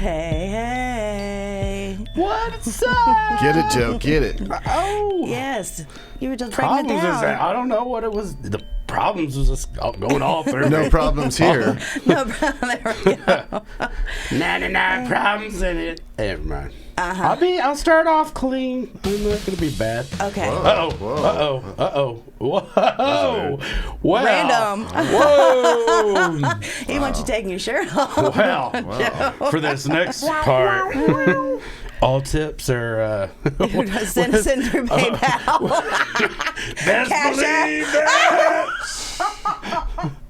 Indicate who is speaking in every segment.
Speaker 1: Hey, hey.
Speaker 2: What's up?
Speaker 3: Get it, Joe. Get it.
Speaker 2: Oh.
Speaker 1: Yes. You were just breaking it
Speaker 2: Problems
Speaker 1: down.
Speaker 2: is that I don't know what it was. The problems was just going all through.
Speaker 3: No problems here.
Speaker 1: No problem. There we go.
Speaker 2: 99 problems in it. Never mind. I'll start off clean. I'm not gonna be bad.
Speaker 1: Okay.
Speaker 2: Uh-oh.
Speaker 3: Whoa.
Speaker 2: Uh-oh. Uh-oh. Whoa. Wow.
Speaker 1: Random.
Speaker 2: Whoa.
Speaker 1: He wants you taking your shirt off.
Speaker 2: Wow. For this next part, all tips are
Speaker 1: Send through PayPal.
Speaker 2: best
Speaker 1: Cash
Speaker 2: believe that.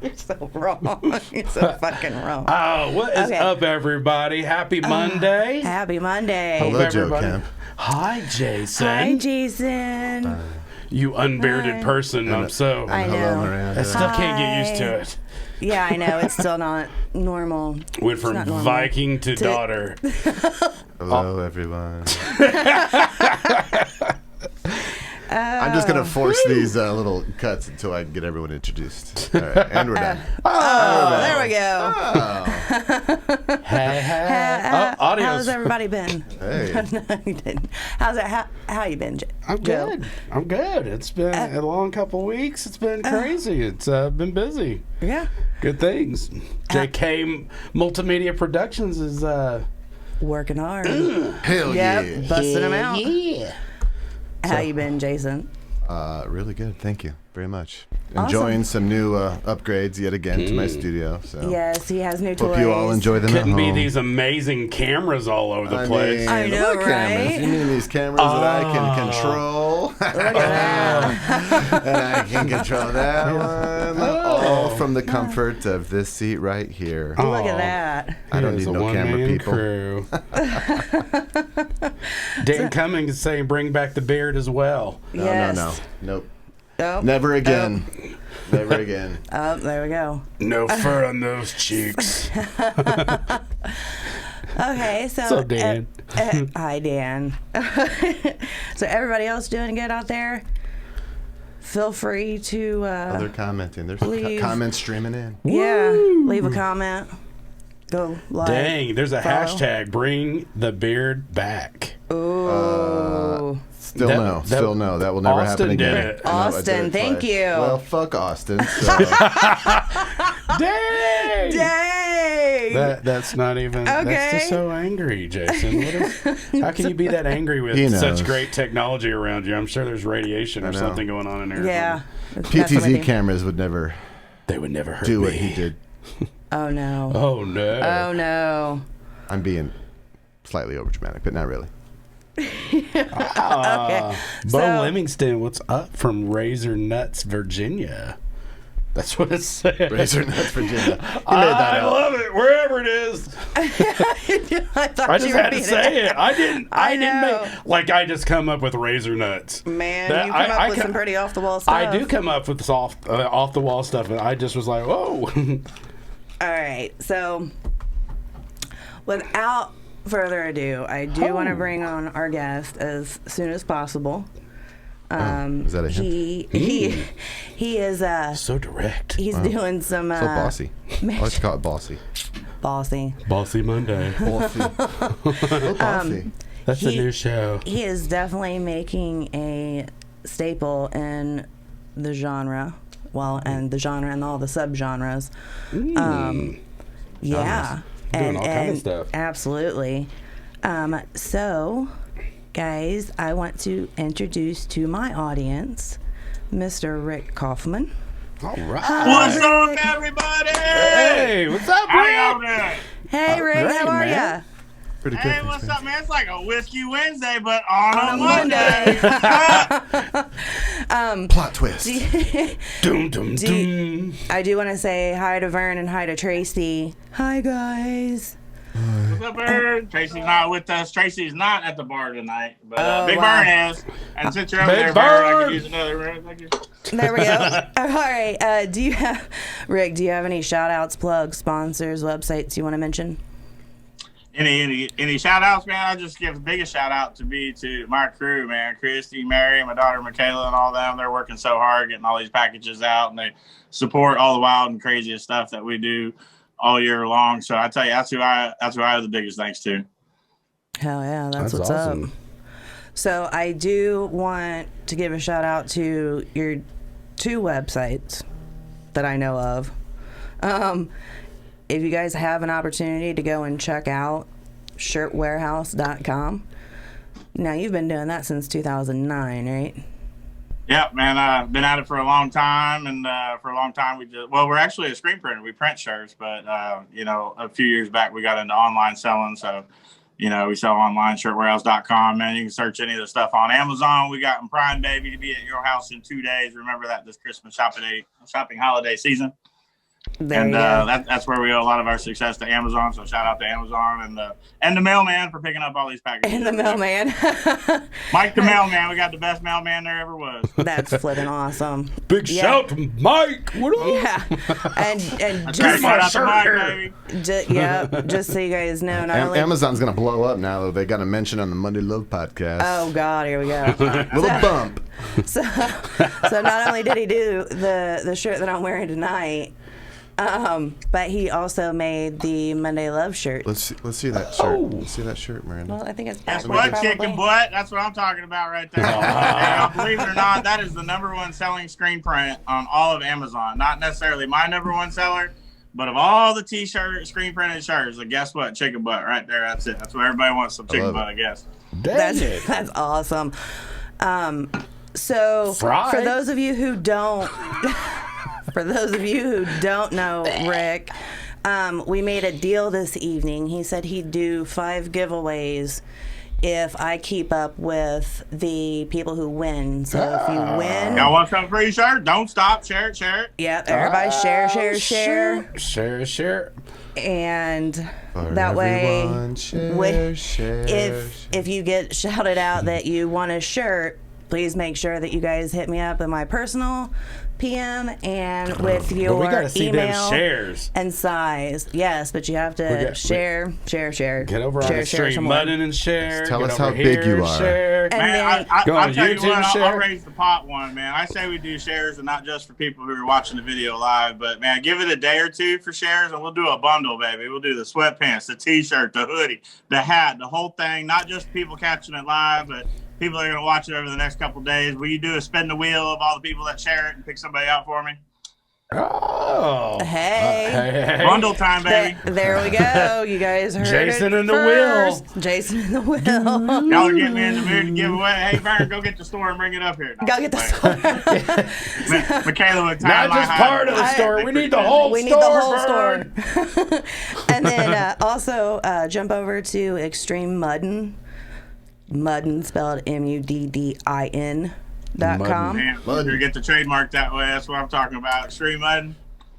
Speaker 1: You're so wrong. You're so fucking wrong.
Speaker 2: Oh, what is up, everybody? Happy Monday.
Speaker 1: Happy Monday.
Speaker 3: Hello, Joe
Speaker 2: everybody.
Speaker 3: Kemp.
Speaker 2: Hi, Jason.
Speaker 1: Hi, Jason.
Speaker 2: You unbearded
Speaker 1: Hi.
Speaker 2: person. I'm so.
Speaker 1: I
Speaker 3: Hello,
Speaker 1: know.
Speaker 3: Miranda.
Speaker 2: I still can't get used to it.
Speaker 1: Yeah, I know. It's still not normal.
Speaker 2: Went from
Speaker 1: not normal.
Speaker 2: Viking to daughter.
Speaker 3: Hello, everyone. I'm just going to force these little cuts until I get everyone introduced. All right, and we're done.
Speaker 1: There we go.
Speaker 2: Hey. Audios.
Speaker 1: How's everybody been?
Speaker 3: Hey.
Speaker 1: No, you didn't. How you been,
Speaker 2: I'm
Speaker 1: Joe?
Speaker 2: good. I'm good. It's been a long couple weeks. It's been crazy. It's been busy.
Speaker 1: Yeah.
Speaker 2: Good things. JK Multimedia Productions is
Speaker 1: Working hard.
Speaker 3: Hell
Speaker 1: Yep.
Speaker 3: yeah.
Speaker 1: Busting them out.
Speaker 2: Yeah.
Speaker 1: How you been, Jason?
Speaker 3: Really good. Thank you very much.
Speaker 1: Awesome.
Speaker 3: Enjoying some new upgrades yet again to my studio. So
Speaker 1: Yes, he has new toys.
Speaker 3: hope you all enjoy them
Speaker 2: Couldn't
Speaker 3: at
Speaker 2: be
Speaker 3: home.
Speaker 2: these amazing cameras all over the
Speaker 3: I
Speaker 2: place.
Speaker 3: mean,
Speaker 1: I know,
Speaker 3: what cameras?
Speaker 1: right?
Speaker 3: You mean these cameras that I can control?
Speaker 1: Look at that.
Speaker 3: And I can control that one. All from the comfort of this seat right here.
Speaker 1: Look at that.
Speaker 3: I don't
Speaker 2: Here's
Speaker 3: need
Speaker 2: a
Speaker 3: no camera
Speaker 2: one-man
Speaker 3: people.
Speaker 2: Crew. Dan Cummings is saying bring back the beard as well.
Speaker 1: Yes.
Speaker 3: No. Nope.
Speaker 1: Oh.
Speaker 3: Never again. Never again.
Speaker 1: Oh, there we go.
Speaker 2: No fur on those cheeks.
Speaker 1: Okay, so.
Speaker 2: So, Dan.
Speaker 1: Hi, Dan. So, everybody else doing good out there? Feel free to.
Speaker 3: They're commenting. There's
Speaker 1: Leave.
Speaker 3: comments streaming in.
Speaker 1: Yeah, leave a comment. Go like.
Speaker 2: Dang, there's a
Speaker 1: follow.
Speaker 2: hashtag bring the beard back.
Speaker 1: Ooh.
Speaker 3: Still
Speaker 2: That-
Speaker 3: no.
Speaker 2: that-
Speaker 3: Still no. That will never
Speaker 2: Austin
Speaker 3: happen
Speaker 2: did
Speaker 3: again.
Speaker 2: it.
Speaker 3: I know, I did
Speaker 1: Austin,
Speaker 3: it
Speaker 1: thank
Speaker 3: twice.
Speaker 1: you.
Speaker 3: Well, fuck Austin. So.
Speaker 2: Dang!
Speaker 1: Dang!
Speaker 2: That's not even. That's
Speaker 1: Okay.
Speaker 2: just so angry, Jason. What is, how can you be that angry with
Speaker 3: He
Speaker 2: such
Speaker 3: knows.
Speaker 2: great technology around you? I'm sure there's radiation or
Speaker 3: I know.
Speaker 2: something going on in there.
Speaker 1: Yeah. That's what I
Speaker 3: PTZ
Speaker 1: think.
Speaker 3: cameras would never
Speaker 2: They would never hurt
Speaker 3: do
Speaker 2: me.
Speaker 3: what he did.
Speaker 1: Oh, no.
Speaker 2: Oh no.
Speaker 1: Oh, no.
Speaker 3: I'm being slightly overdramatic, but not really.
Speaker 1: Okay.
Speaker 2: Bo
Speaker 1: So-
Speaker 2: Livingston, what's up from Razor Nuts, Virginia? That's what it said.
Speaker 3: Razor Nuts, Virginia. He made that
Speaker 2: I
Speaker 3: up.
Speaker 2: love it, wherever it is.
Speaker 1: I thought
Speaker 2: I
Speaker 1: you
Speaker 2: just
Speaker 1: were
Speaker 2: had to
Speaker 1: being
Speaker 2: say it. I didn't
Speaker 1: know.
Speaker 2: make like I just come up with Razor Nuts.
Speaker 1: Man,
Speaker 2: That-
Speaker 1: you come up
Speaker 2: I
Speaker 1: with
Speaker 2: ca-
Speaker 1: some pretty off the wall stuff.
Speaker 2: I do come up with soft, off the wall stuff, and I just was like, whoa.
Speaker 1: All right, so without further ado, I do want to bring on our guest as soon as possible.
Speaker 3: Is that a hint?
Speaker 1: He is
Speaker 2: So direct.
Speaker 1: he's doing some
Speaker 3: So bossy. I like to call it bossy.
Speaker 1: bossy.
Speaker 2: Bossy Monday.
Speaker 3: Bossy. So bossy.
Speaker 2: That's a new show.
Speaker 1: He is definitely making a staple in the genre. Well, and the genre and all the subgenres. Yeah.
Speaker 2: Doing all kind of stuff.
Speaker 1: Absolutely. So, guys, I want to introduce to my audience Mr. Rick Coffman.
Speaker 2: All right.
Speaker 4: What's up, everybody?
Speaker 2: Hey, what's up,
Speaker 4: How y'all
Speaker 2: Rick?
Speaker 4: doing?
Speaker 1: Hey, Rick,
Speaker 2: great,
Speaker 1: how are
Speaker 2: man.
Speaker 1: ya?
Speaker 3: Pretty good.
Speaker 4: Hey,
Speaker 3: thanks,
Speaker 4: what's
Speaker 3: man.
Speaker 4: up, man? It's like a Whiskey Wednesday, but on a
Speaker 1: Monday.
Speaker 4: Monday.
Speaker 3: Plot twist.
Speaker 2: Dum, dum, dum.
Speaker 1: I do want to say hi to Vern and hi to Tracy. Hi, guys.
Speaker 4: What's up, Bird? Tracy's not with us. Tracy's not at the bar tonight, but
Speaker 1: Oh,
Speaker 4: Big
Speaker 1: wow.
Speaker 4: Burn is. And since you're over
Speaker 2: Big
Speaker 4: there, Bird, I
Speaker 2: Burn.
Speaker 4: could use another room. Thank you.
Speaker 1: There we go. All right. Do you have, Rick, do you have any shout outs, plugs, sponsors, websites you want to mention?
Speaker 4: Any shout outs, man? I just give the biggest shout out to my crew, man. Christy, Mary, my daughter Michaela, and all them. They're working so hard getting all these packages out, and they support all the wild and craziest stuff that we do. all year long. So I tell you, that's who I have the biggest thanks to.
Speaker 1: Hell yeah, that's what's
Speaker 2: awesome.
Speaker 1: up. So I do want to give a shout out to your 2 websites that I know of. If you guys have an opportunity to go and check out shirtwarehouse.com. Now, you've been doing that since 2009, right?
Speaker 4: Yep, man. I've been at it for a long time, and for a long time we're actually a screen printer. We print shirts, but a few years back we got into online selling. So, we sell online, shirtwarehouse.com. Man, you can search any of the stuff on Amazon. We got in Prime, baby, to be at your house in 2 days. Remember that this Christmas shopping holiday season. That's where we owe a lot of our success to Amazon. So shout out to Amazon and the mailman for picking up all these packages.
Speaker 1: And the mailman.
Speaker 4: Mike the mailman. We got the best mailman there ever was.
Speaker 1: That's flipping awesome.
Speaker 2: Big shout to Mike. What up?
Speaker 1: Yeah. And
Speaker 4: Shout out to Mike, baby.
Speaker 1: Just so you guys know, not only
Speaker 3: Amazon's going to blow up now that they got a mention on the Monday Love podcast.
Speaker 1: Oh God, here we go.
Speaker 3: Little bump.
Speaker 1: So not only did he do the shirt that I'm wearing tonight, but he also made the Monday Love shirt.
Speaker 3: Let's see that shirt. Let's see that shirt, Miranda.
Speaker 1: Well, I think it's
Speaker 4: That's
Speaker 1: backwards,
Speaker 4: butt kicking butt. That's what I'm talking about right there. Hey, believe it or not, that is the #1 selling screen print on all of Amazon. Not necessarily my #1 seller, but of all the t-shirt screen printed shirts, guess what? Chicken butt right there. That's it. That's what everybody wants, some chicken butt, I guess.
Speaker 1: That's awesome. So
Speaker 2: Fried?
Speaker 1: for those of you who don't know Rick, we made a deal this evening. He said he'd do 5 giveaways if I keep up with the people who win. So if you win,
Speaker 4: Y'all want some free shirt? Don't stop. Share it.
Speaker 1: yep, everybody share.
Speaker 2: Share.
Speaker 1: And
Speaker 3: For
Speaker 1: that way,
Speaker 3: everyone, share.
Speaker 1: if you get shouted out that you want a shirt, please make sure that you guys hit me up in my personal PM and with your
Speaker 2: we gotta see them
Speaker 1: email
Speaker 2: shares.
Speaker 1: and size. Yes, but you have to share.
Speaker 2: Get over on
Speaker 1: share
Speaker 2: the stream
Speaker 1: somewhere.
Speaker 2: button and share.
Speaker 3: Tell
Speaker 2: Get
Speaker 3: us
Speaker 2: over
Speaker 3: how big
Speaker 2: here,
Speaker 3: you are.
Speaker 2: Share.
Speaker 1: And
Speaker 4: Man,
Speaker 1: then,
Speaker 2: Go
Speaker 4: I'll
Speaker 2: on
Speaker 4: tell you
Speaker 2: YouTube,
Speaker 4: what,
Speaker 2: share.
Speaker 4: I'll raise the pot one, man. I say we do shares and not just for people who are watching the video live, but man, give it a day or 2 for shares and we'll do a bundle, baby. We'll do the sweatpants, the t-shirt, the hoodie, the hat, the whole thing, not just people catching it live, but people are going to watch it over the next couple of days. Will you do a spin the wheel of all the people that share it and pick somebody out for me?
Speaker 2: Oh.
Speaker 1: hey.
Speaker 4: Bundle time, baby.
Speaker 1: There we go. You guys heard
Speaker 2: Jason
Speaker 1: it
Speaker 2: in the
Speaker 1: first. Jason in the wheel.
Speaker 4: Y'all are getting me in the mood to give away. Hey, Vern, go get the store and bring it up here. No,
Speaker 1: Go get the store.
Speaker 4: Michaela would
Speaker 2: Not just part of the store. We need the whole
Speaker 1: We need
Speaker 2: store.
Speaker 1: the whole store. And then also jump over to Extreme Muddin. Muddin spelled MUDDIN.com.
Speaker 4: Man, you get the trademark that way. That's what I'm talking about. Extreme Muddin.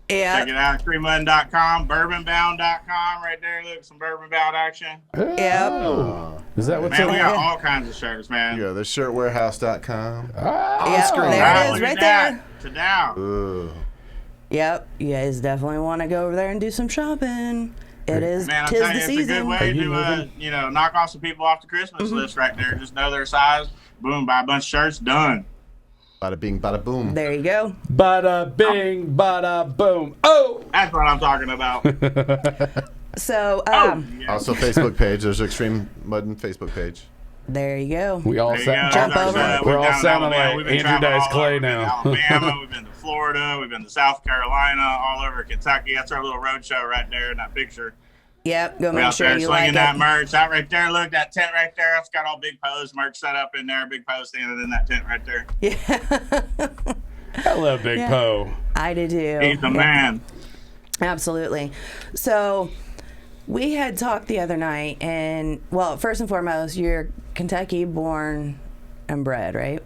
Speaker 1: Yeah.
Speaker 4: Check it out. ExtremeMuddin.com. Bourbonbound.com. Right there. Look, some Bourbon Bound action.
Speaker 1: Yep.
Speaker 2: Oh. Is that what's
Speaker 4: Man,
Speaker 2: in
Speaker 4: we
Speaker 2: there?
Speaker 4: got all kinds of shirts, man.
Speaker 3: Yeah, there's shirtwarehouse.com.
Speaker 1: Yep,
Speaker 3: screen.
Speaker 1: there
Speaker 4: Wow,
Speaker 1: it is,
Speaker 4: look
Speaker 1: right
Speaker 4: at that.
Speaker 1: there.
Speaker 4: To down.
Speaker 3: Ooh.
Speaker 1: Yep. You guys definitely want to go over there and do some shopping. It is
Speaker 4: Man, I'm
Speaker 1: tis
Speaker 4: telling
Speaker 1: the
Speaker 4: you, it's a
Speaker 1: season.
Speaker 4: good way to, knock off some people off the Christmas list right there. Just know their size. Boom, buy a bunch of shirts. Done.
Speaker 3: Bada bing, bada boom.
Speaker 1: There you go.
Speaker 2: Bada bing, bada boom. Oh!
Speaker 4: That's what I'm talking about.
Speaker 1: So,
Speaker 4: Yeah.
Speaker 3: Also, Facebook page. There's Extreme Muddin Facebook page.
Speaker 1: there you go.
Speaker 2: We all
Speaker 4: There you go.
Speaker 2: sound,
Speaker 1: Jump
Speaker 4: That's
Speaker 1: over.
Speaker 4: right.
Speaker 2: We're
Speaker 4: We've
Speaker 2: all
Speaker 4: down in
Speaker 2: sounding
Speaker 4: Alabama.
Speaker 2: like
Speaker 4: We've been
Speaker 2: Andrew
Speaker 4: traveling
Speaker 2: Dice
Speaker 4: all
Speaker 2: Clay
Speaker 4: over.
Speaker 2: now.
Speaker 4: We've been to Alabama. We've been to Florida. We've been to South Carolina. All over Kentucky. That's our little road show right there in that picture.
Speaker 1: Yep. Go
Speaker 4: We're
Speaker 1: make
Speaker 4: out
Speaker 1: sure
Speaker 4: there
Speaker 1: you
Speaker 4: slinging
Speaker 1: like
Speaker 4: that
Speaker 1: it.
Speaker 4: merch. Out right there. Look, that tent right there. That's got all big pose merch set up in there. Big pose standing in that tent right there.
Speaker 1: Yeah.
Speaker 2: I love Big
Speaker 1: Yeah.
Speaker 2: Poe.
Speaker 1: I do too.
Speaker 4: He's the man.
Speaker 1: Absolutely. So we had talked the other night, and well, first and foremost, you're Kentucky born and bred, right?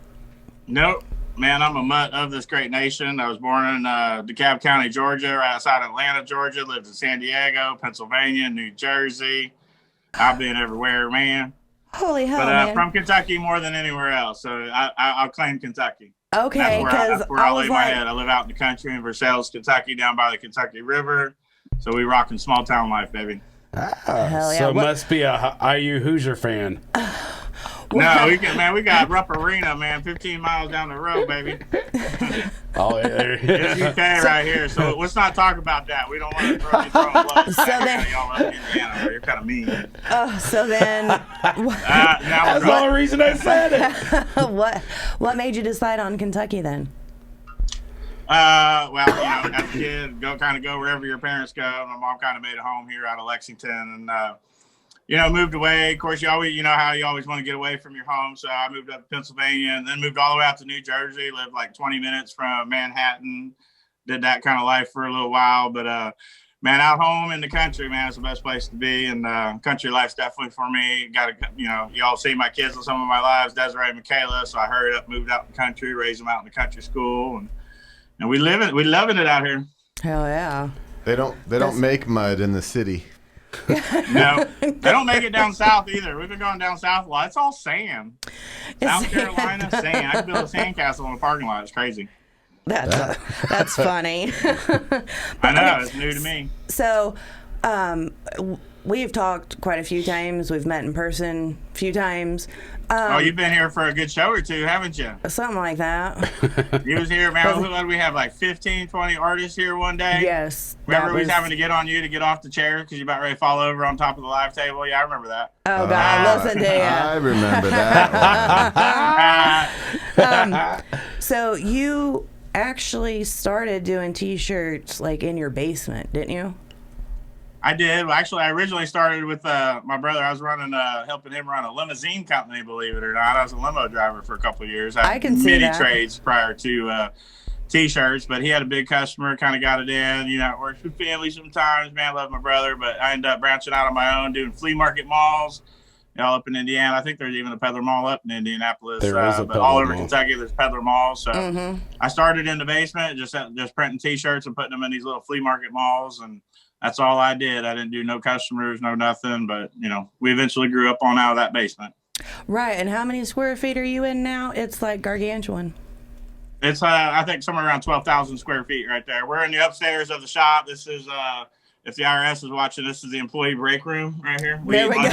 Speaker 4: Nope. Man, I'm a mutt of this great nation. I was born in DeKalb County, Georgia, right outside Atlanta, Georgia. Lived in San Diego, Pennsylvania, New Jersey. I've been everywhere, man.
Speaker 1: Holy hell,
Speaker 4: But
Speaker 1: man.
Speaker 4: from Kentucky more than anywhere else. So I'll claim Kentucky.
Speaker 1: Okay, because
Speaker 4: That's where I lay my head. I live out in the country in Versailles, Kentucky, down by the Kentucky River. So we rocking small town life, baby.
Speaker 1: Hell yeah.
Speaker 2: So
Speaker 1: What-
Speaker 2: must be a IU Hoosier fan.
Speaker 4: No, we got Rupp Arena, man, 15 miles down the road, baby.
Speaker 2: Oh, yeah.
Speaker 4: It's UK right here, so let's not talk about that. We don't want to throw blood.
Speaker 1: So then,
Speaker 4: y'all up in Indiana, you're kind of mean.
Speaker 1: oh, so then,
Speaker 2: That's the only reason I said it.
Speaker 1: what made you decide on Kentucky then?
Speaker 4: Well, as a kid, go wherever your parents go. My mom kind of made a home here out of Lexington, and moved away. Of course, you always, how you always want to get away from your home. So I moved up to Pennsylvania, and then moved all the way out to New Jersey. Lived like 20 minutes from Manhattan. Did that kind of life for a little while, but man, out home in the country, man, it's the best place to be. And country life's definitely for me. You all see my kids on some of my lives, Desiree and Michaela. So I hurried up, moved out in the country, raised them out in the country school, and we loving it out here.
Speaker 1: Hell yeah.
Speaker 3: They don't make mud in the city.
Speaker 4: No, they don't make it down south either. We've been going down south a lot. It's all sand. South Carolina, sand. I could build a sandcastle in a parking lot. It's crazy.
Speaker 1: That's funny.
Speaker 4: I know, it's new to me.
Speaker 1: So, we've talked quite a few times. We've met in person a few times.
Speaker 4: You've been here for a good show or two, haven't you?
Speaker 1: Something like that.
Speaker 4: You was here, man. What did we have, like 15, 20 artists here one day?
Speaker 1: Yes.
Speaker 4: Remember we was having to get on you to get off the chair because you about ready to fall over on top of the live table? Yeah, I remember that.
Speaker 1: Oh, God, listen to you.
Speaker 3: I remember that one.
Speaker 1: So you actually started doing T-shirts like in your basement, didn't you?
Speaker 4: I did. Well, actually, I originally started with my brother. I was helping him run a limousine company, believe it or not. I was a limo driver for a couple of years. I
Speaker 1: can see
Speaker 4: many
Speaker 1: that.
Speaker 4: trades prior to T-shirts, but he had a big customer, kind of got it in. It works with family sometimes. Man, I love my brother, but I ended up branching out on my own, doing flea market malls, all up in Indiana. I think there's even a peddler mall up in Indianapolis.
Speaker 2: There is a
Speaker 4: but all over
Speaker 2: peddler mall.
Speaker 4: Kentucky, there's peddler malls. So I started in the basement, just printing T-shirts and putting them in these little flea market malls, and that's all I did. I didn't do no customers, no nothing. But, we eventually grew up on out of that basement.
Speaker 1: Right. And how many square feet are you in now? It's like gargantuan.
Speaker 4: It's, I think, somewhere around 12,000 square feet right there. We're in the upstairs of the shop. This is, if the IRS is watching, this is the employee break room right here.
Speaker 1: There we go.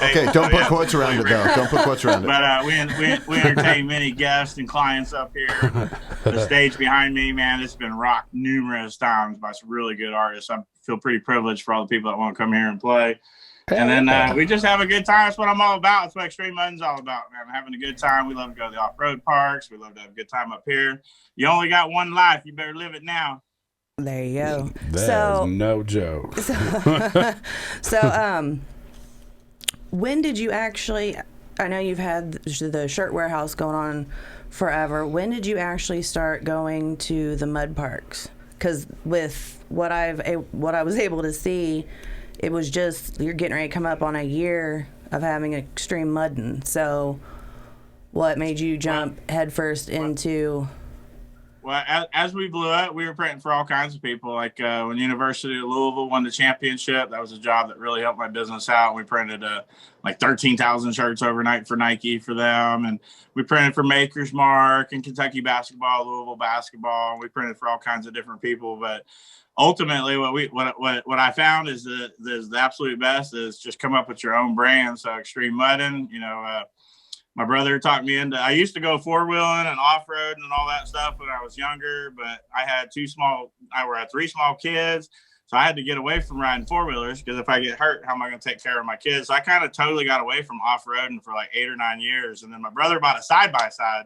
Speaker 3: Okay, don't put quotes around it, though. Don't put quotes around it.
Speaker 4: But we entertain many guests and clients up here. The stage behind me, man, it's been rocked numerous times by some really good artists. I feel pretty privileged for all the people that want to come here and play. And then we just have a good time. That's what I'm all about. That's what Extreme Mudding's all about, man. Having a good time. We love to go to the off-road parks. We love to have a good time up here. You only got one life. You better live it now.
Speaker 1: There you go.
Speaker 2: That is no joke.
Speaker 1: So, when did you actually, I know you've had the shirt warehouse going on forever. When did you actually start going to the mud parks? Because with what I was able to see, it was just, you're getting ready to come up on a year of having Extreme Mudding. So what made you jump headfirst into...
Speaker 4: Well, as we blew up, we were printing for all kinds of people. Like when University of Louisville won the championship, that was a job that really helped my business out. We printed like 13,000 shirts overnight for Nike for them. And we printed for Maker's Mark and Kentucky basketball, Louisville basketball. And we printed for all kinds of different people. But ultimately, what I found is the absolute best is just come up with your own brand. So Extreme Mudding, my brother talked me into, I used to go four-wheeling and off-roading and all that stuff when I was younger, but I had three small kids. So I had to get away from riding four-wheelers because if I get hurt, how am I going to take care of my kids? So I kind of totally got away from off-roading for like 8 or 9 years. And then my brother bought a side-by-side.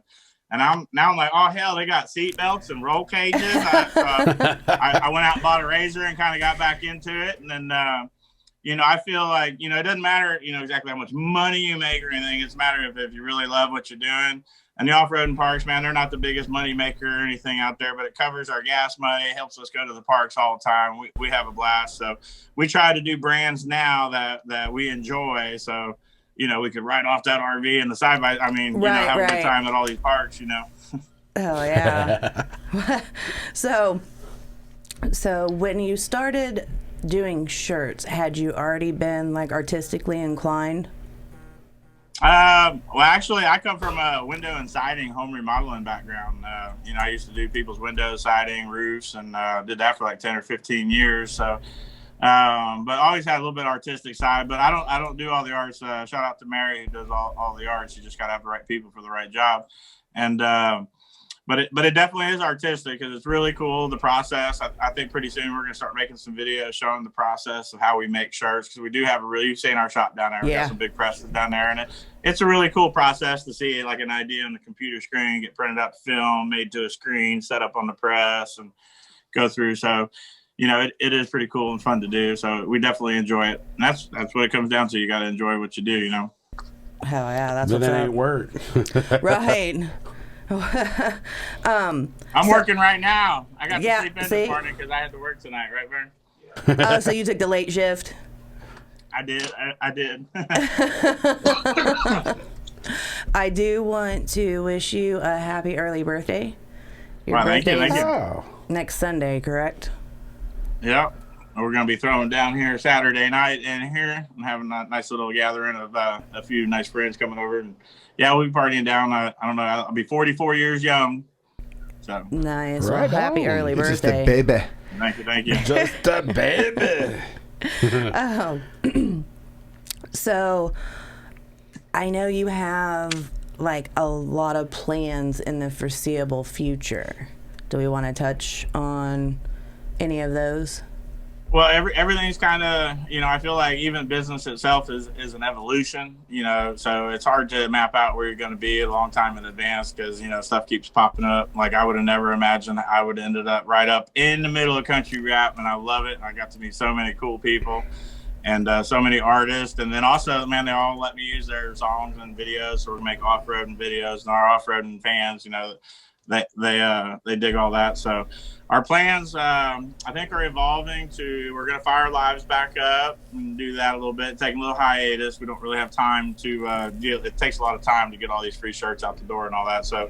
Speaker 4: And I'm like, oh, hell, they got seat belts and roll cages. I went out and bought a razor and kind of got back into it. And then, I feel like, it doesn't matter, exactly how much money you make or anything. It's a matter of if you really love what you're doing. And the off-roading parks, man, they're not the biggest money maker or anything out there, but it covers our gas money. It helps us go to the parks all the time. We have a blast. So we try to do brands now that we enjoy. So, we could ride off that RV and the side-by, have a good time at all these parks,
Speaker 1: Hell yeah. So when you started doing shirts, had you already been like artistically inclined?
Speaker 4: Well, actually, I come from a window and siding home remodeling background. I used to do people's windows, siding, roofs, and did that for like 10 or 15 years. So, but always had a little bit artistic side. But I don't do all the arts. Shout out to Mary who does all the arts. You just got to have the right people for the right job. And but it definitely is artistic because it's really cool, the process. I think pretty soon we're going to start making some videos showing the process of how we make shirts, because we do have you've seen our shop down there. We got some big presses down there, and it's a really cool process to see like an idea on the computer screen, get printed out to film, made to a screen, set up on the press, and go through. So, it is pretty cool and fun to do. So we definitely enjoy it. And that's what it comes down to. You got to enjoy what you do,
Speaker 1: Hell yeah, that's
Speaker 2: what's
Speaker 1: up.
Speaker 2: That ain't work.
Speaker 1: Right.
Speaker 4: I'm working right now. I got to sleep in this morning because I had to work tonight, right, Vern?
Speaker 1: Oh, so you took the late shift?
Speaker 4: I did. I did.
Speaker 1: I do want to wish you a happy early birthday. Your
Speaker 4: birthday
Speaker 1: is
Speaker 2: Oh.
Speaker 1: next Sunday, correct?
Speaker 4: Yep. We're going to be throwing down here Saturday night in here and having a nice little gathering of a few nice friends coming over. And we'll be partying down. I don't know. I'll be 44 years young. So
Speaker 1: nice. Well, happy early birthday.
Speaker 3: Just a baby.
Speaker 4: Thank you.
Speaker 2: Just a baby.
Speaker 1: Oh. So I know you have like a lot of plans in the foreseeable future. Do we want to touch on any of those?
Speaker 4: Well, everything's kind of, I feel like even business itself is an evolution, so it's hard to map out where you're going to be a long time in advance because, stuff keeps popping up. Like I would have never imagined I would have ended up right up in the middle of country rap, and I love it. I got to meet so many cool people and so many artists. And then also, man, they all let me use their songs and videos, so we make off-roading videos, and our off-roading fans, they dig all that. So our plans, I think, are evolving to, we're going to fire lives back up and do that a little bit, take a little hiatus. We don't really have time to deal. It takes a lot of time to get all these free shirts out the door and all that. So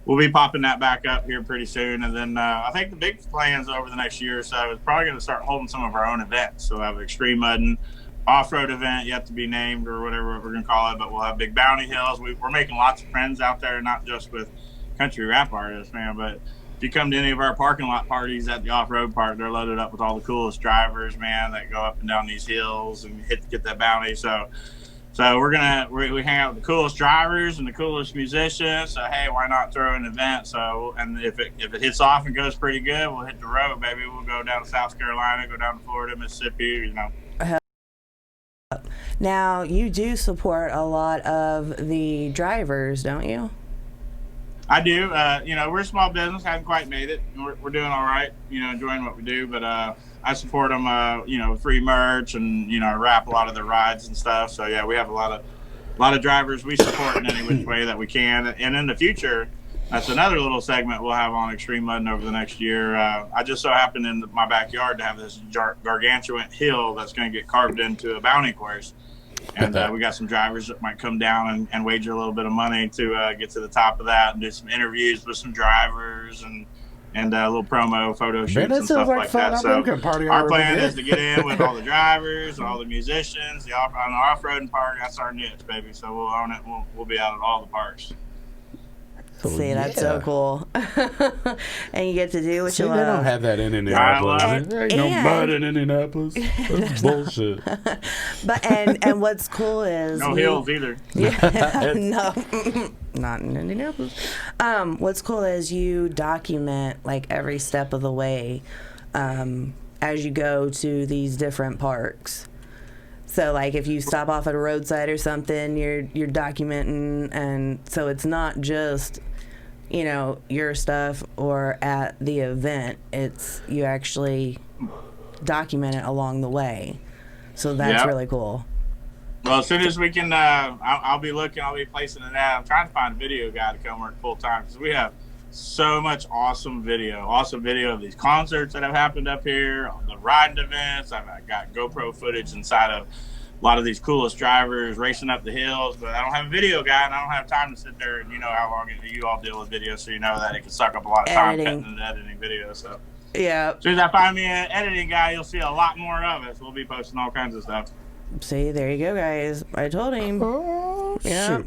Speaker 4: we'll be popping that back up here pretty soon. And then I think the big plans over the next year or so is probably going to start holding some of our own events. So we'll have an extreme mudding off-road event, yet to be named or whatever we're going to call it. But we'll have big bounty hills. We're making lots of friends out there, not just with country rap artists, man, but if you come to any of our parking lot parties at the off-road park, they're loaded up with all the coolest drivers, man, that go up and down these hills and get that bounty. So we hang out with the coolest drivers and the coolest musicians. So hey, why not throw an event? So, and if it hits off and goes pretty good, we'll hit the road, baby. We'll go down to South Carolina, go down to Florida, Mississippi,
Speaker 1: Now you do support a lot of the drivers, don't you?
Speaker 4: I do. We're a small business, haven't quite made it. We're doing all right, enjoying what we do. But I support them, free merch, and I wrap a lot of their rides and stuff. So yeah, we have a lot of drivers we support in any which way that we can. And in the future, that's another little segment we'll have on Extreme Mudding over the next year. I just so happened in my backyard to have this gargantuan hill that's going to get carved into a bounty course. And we got some drivers that might come down and wager a little bit of money to get to the top of that and do some interviews with some drivers and a little promo photo shoots and stuff like that. So our plan is to get in with all the drivers, all the musicians, on the off-roading park. That's our niche, baby. So we'll own it. We'll be out at all the parks.
Speaker 1: See, that's so cool. And you get to do what you love.
Speaker 2: They don't have that in Indianapolis. There ain't no mud in Indianapolis. That's bullshit.
Speaker 1: But and what's cool is
Speaker 4: no hills either.
Speaker 1: Yeah, no, not in Indianapolis. What's cool is you document like every step of the way as you go to these different parks. So, like, if you stop off at a roadside or something, you're documenting, and so it's not just, your stuff or at the event. It's you actually document it along the way. So that's really cool.
Speaker 4: Well, as soon as we can, I'll be placing an ad. I'm trying to find a video guy to come work full time because we have so much awesome video of these concerts that have happened up here, the riding events. I've got GoPro footage inside of a lot of these coolest drivers racing up the hills, but I don't have a video guy and I don't have time to sit there and how long you all deal with video, so that it can suck up a lot of time cutting and editing videos. So
Speaker 1: yeah,
Speaker 4: as soon as I find me an editing guy, you'll see a lot more of us. We'll be posting all kinds of stuff.
Speaker 1: See, there you go, guys. I told him.
Speaker 2: Oh,
Speaker 1: yeah.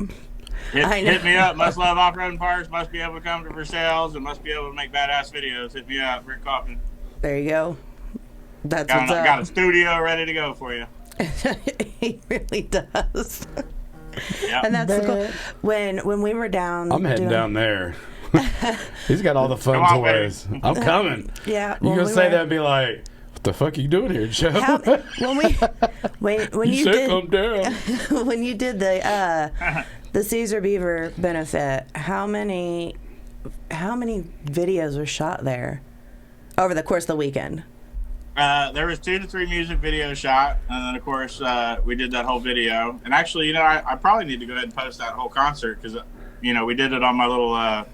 Speaker 4: Hit me up. Must love off-roading parks. Must be able to come to Versailles and must be able to make badass videos. Hit me up, Rick Coffman.
Speaker 1: There you go. That's what's up.
Speaker 4: Got a studio ready to go for you.
Speaker 1: He really does.
Speaker 4: Yep.
Speaker 1: And that's the cool. When we were down,
Speaker 2: I'm heading down there. He's got all the fun
Speaker 4: Come on,
Speaker 2: toys. I'm coming.
Speaker 1: Yeah.
Speaker 2: You gonna say that and be like, what the fuck are you doing here, Joe?
Speaker 1: When you
Speaker 2: said
Speaker 1: did
Speaker 2: come down.
Speaker 1: when you did the Caesar Beaver benefit, how many videos were shot there over the course of the weekend?
Speaker 4: There was 2 to 3 music videos shot, and then of course we did that whole video. And actually, I probably need to go ahead and post that whole concert because we did it on my little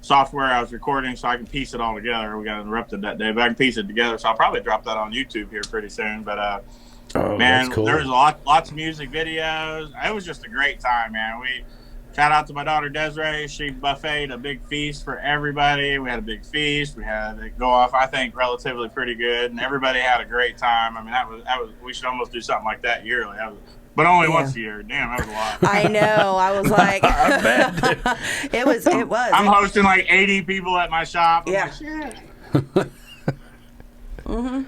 Speaker 4: software I was recording, so I can piece it all together. We got interrupted that day, but I can piece it together, so I'll probably drop that on YouTube here pretty soon. But man,
Speaker 2: that's cool.
Speaker 4: there was lots of music videos. It was just a great time, man. We shout out to my daughter Desiree. She buffeted a big feast for everybody. We had a big feast. We had it go off, I think, relatively pretty good, and everybody had a great time. I mean, that was. We should almost do something like that yearly. But only once a year. Damn, that was a lot.
Speaker 1: I know. I was like,
Speaker 2: I bet.
Speaker 1: it was.
Speaker 4: I'm hosting like 80 people at my shop. I'm like, shit.
Speaker 1: Mm-hmm.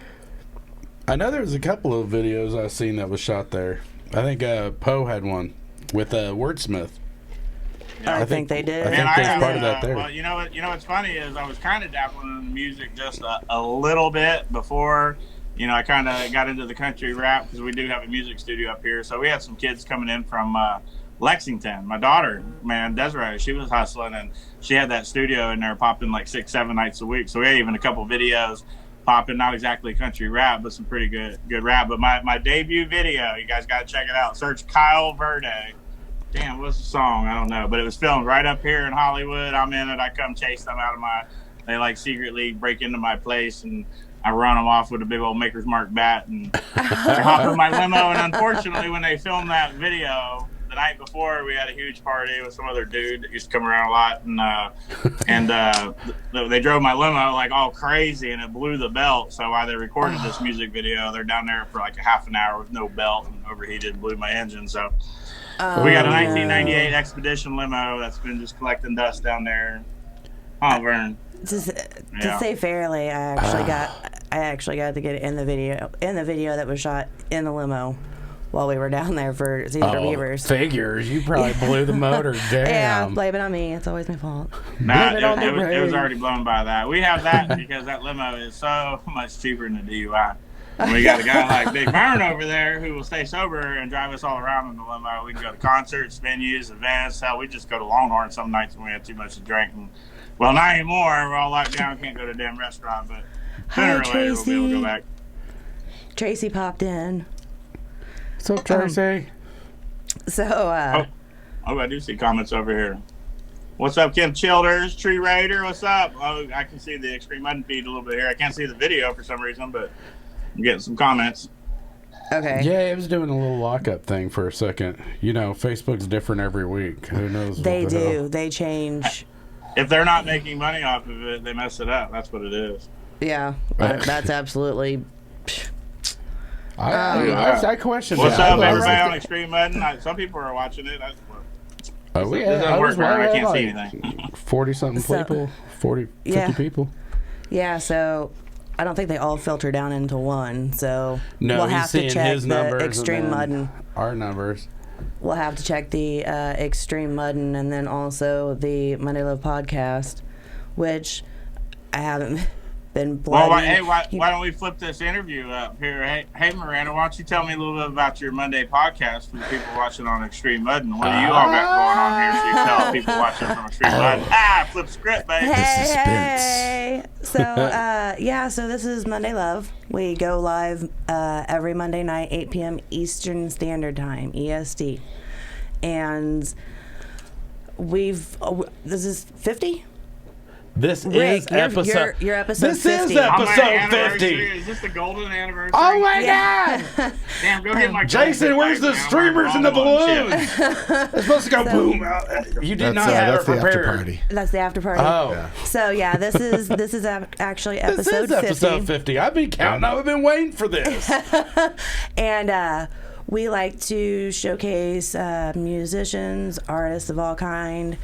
Speaker 2: I know there was a couple of videos I've seen that was shot there. I think Poe had one with Wordsmith.
Speaker 4: Yeah,
Speaker 1: I think they did.
Speaker 2: I think there's part of that there.
Speaker 4: Well, you know what's funny is I was kind of dabbling in the music just a little bit before. I kind of got into the country rap because we do have a music studio up here. So we had some kids coming in from Lexington. My daughter, man, Desiree, she was hustling, and she had that studio in there popping like 6-7 nights a week. So we had even a couple videos popping, not exactly country rap, but some pretty good rap. But my debut video, you guys got to check it out. Search Kyle Verde. Damn, what's the song? I don't know. But it was filmed right up here in Hollywood. I'm in it. I come chase them out of they like secretly break into my place, and I run them off with a big old Maker's Mark bat, and they hop in my limo. And unfortunately, when they filmed that video the night before, we had a huge party with some other dude that used to come around a lot, and they drove my limo like all crazy, and it blew the belt. So while they recorded this music video, they're down there for like a half an hour with no belt and overheated, blew my engine. So we got a 1998 Expedition limo that's been just collecting dust down there. Oh, Vern.
Speaker 1: To say fairly, I actually got to get in the video that was shot in the limo while we were down there for Caesar Beavers.
Speaker 2: Figures, you probably blew the motor. Damn.
Speaker 1: Yeah, blame it on me. It's always my fault.
Speaker 4: Nah, it was already blown by that. We have that because that limo is so much cheaper than the DUI. And we got a guy like Big Vern over there who will stay sober and drive us all around in the limo. We can go to concerts, venues, events. Hell, we just go to Longhorn some nights when we have too much to drink. And, well, not anymore. We're all locked down. Can't go to a damn restaurant. But sooner or later, we'll be able to go back.
Speaker 1: Tracy popped in.
Speaker 2: What's up, Tracy?
Speaker 1: So,
Speaker 4: I do see comments over here. What's up, Kim Childers? Tree Raider, what's up? Oh, I can see the Extreme Mud feed a little bit here. I can't see the video for some reason, but I'm getting some comments.
Speaker 1: okay.
Speaker 2: Yeah, it was doing a little lockup thing for a second. Facebook's different every week. Who knows?
Speaker 1: They do. They change.
Speaker 4: If they're not making money off of it, they mess it up. That's what it is.
Speaker 1: Yeah, that's absolutely.
Speaker 2: I question
Speaker 4: What's
Speaker 2: that.
Speaker 4: up, everybody on Extreme Mud? Some people are watching it. This doesn't work, I can't see anything.
Speaker 2: 40-something people, 50 people.
Speaker 1: Yeah, so I don't think they all filter down into one. So
Speaker 2: No,
Speaker 1: we'll
Speaker 2: he's
Speaker 1: have to
Speaker 2: seeing
Speaker 1: check
Speaker 2: his numbers
Speaker 1: the Extreme
Speaker 2: and then
Speaker 1: Muddin.
Speaker 2: our numbers.
Speaker 1: We'll have to check the Extreme Muddin and then also the Monday Love podcast, which I haven't been bloody.
Speaker 4: Well, why don't we flip this interview up here? Hey, Miranda, why don't you tell me a little bit about your Monday podcast for the people watching on Extreme Mud, and what do you all got going on here so you can tell people watching from Extreme Mud? Flip script, baby.
Speaker 1: Hey. So, so this is Monday Love. We go live every Monday night, 8 p.m. Eastern Standard Time, EST. And this is 50?
Speaker 2: This
Speaker 1: Rick,
Speaker 2: is episode.
Speaker 1: Your episode
Speaker 2: This
Speaker 1: 50.
Speaker 2: is episode 50.
Speaker 4: Is this the golden anniversary?
Speaker 2: Oh my God!
Speaker 4: Damn, go get my
Speaker 2: Jason, where's the streamers and the balloons? It's supposed to go boom. You did not have it
Speaker 3: that's the after
Speaker 2: prepared.
Speaker 3: party.
Speaker 1: That's the after party.
Speaker 2: Oh.
Speaker 3: Yeah.
Speaker 1: So yeah, this is actually episode
Speaker 2: This is episode 50. I've been counting. I've been waiting for this.
Speaker 1: And we like to showcase musicians, artists of all kind.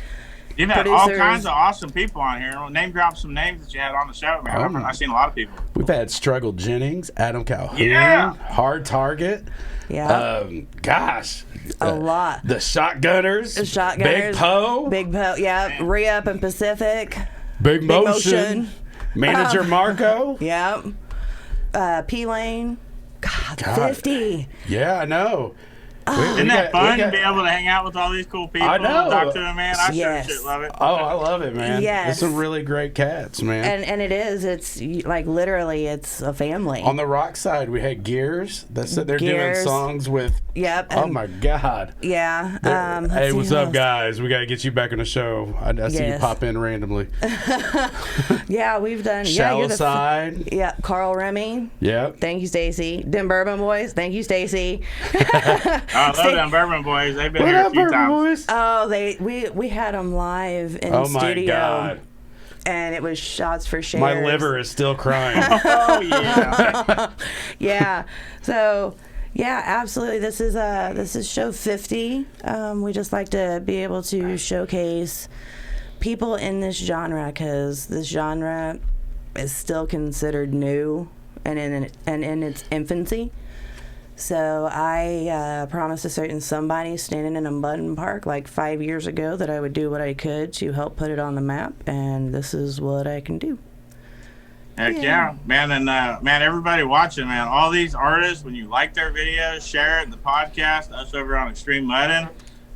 Speaker 4: You've had all kinds of awesome people on here. Name drop some names that you had on the show, man. I've seen a lot of people.
Speaker 2: We've had Struggle Jennings, Adam Calhoun,
Speaker 4: Yeah.
Speaker 2: Hard Target.
Speaker 1: Yeah.
Speaker 2: Gosh,
Speaker 1: A lot.
Speaker 2: The Shotgunners. Big Poe.
Speaker 1: Yeah. Re-Up and Pacific.
Speaker 2: Big Motion. Manager Marco.
Speaker 1: Yep. P-Lane. God, 50.
Speaker 2: Yeah, I know.
Speaker 4: Isn't that fun to be able to hang out with all these cool people?
Speaker 2: I know.
Speaker 4: Talk to them, man. I
Speaker 1: Yes.
Speaker 4: sure shit love it.
Speaker 2: Oh, I love it, man.
Speaker 1: Yes.
Speaker 2: There's some really great cats, man.
Speaker 1: And it is. It's like literally, it's a family.
Speaker 2: On the rock side, we had Gears. They're doing
Speaker 1: Gears.
Speaker 2: songs with.
Speaker 1: Yep.
Speaker 2: Oh my God.
Speaker 1: Yeah.
Speaker 2: Hey, what's up, guys? We got to get you back on the show. I see you
Speaker 1: Yes.
Speaker 2: pop in randomly.
Speaker 1: Yeah, we've done.
Speaker 2: Shallow
Speaker 1: you're
Speaker 2: Side.
Speaker 1: Yeah, Carl Remy.
Speaker 2: Yep.
Speaker 1: Thank you, Stacy. Dem Bourbon Boys. Thank you, Stacy.
Speaker 4: I love them Bourbon Boys. They've been here a few times.
Speaker 1: Oh, we had them live in
Speaker 2: Oh my
Speaker 1: studio.
Speaker 2: God.
Speaker 1: And it was shots for shares.
Speaker 2: My liver is still crying.
Speaker 4: Oh yeah.
Speaker 1: Yeah. So, yeah, absolutely. This is show 50. We just like to be able to showcase people in this genre because this genre is still considered new and in its infancy. So I promised a certain somebody standing in a mud park like 5 years ago that I would do what I could to help put it on the map, and this is what I can do.
Speaker 4: Heck yeah, man. And man, everybody watching, man, all these artists, when you like their videos, share it, the podcast, us over on Extreme Muddin',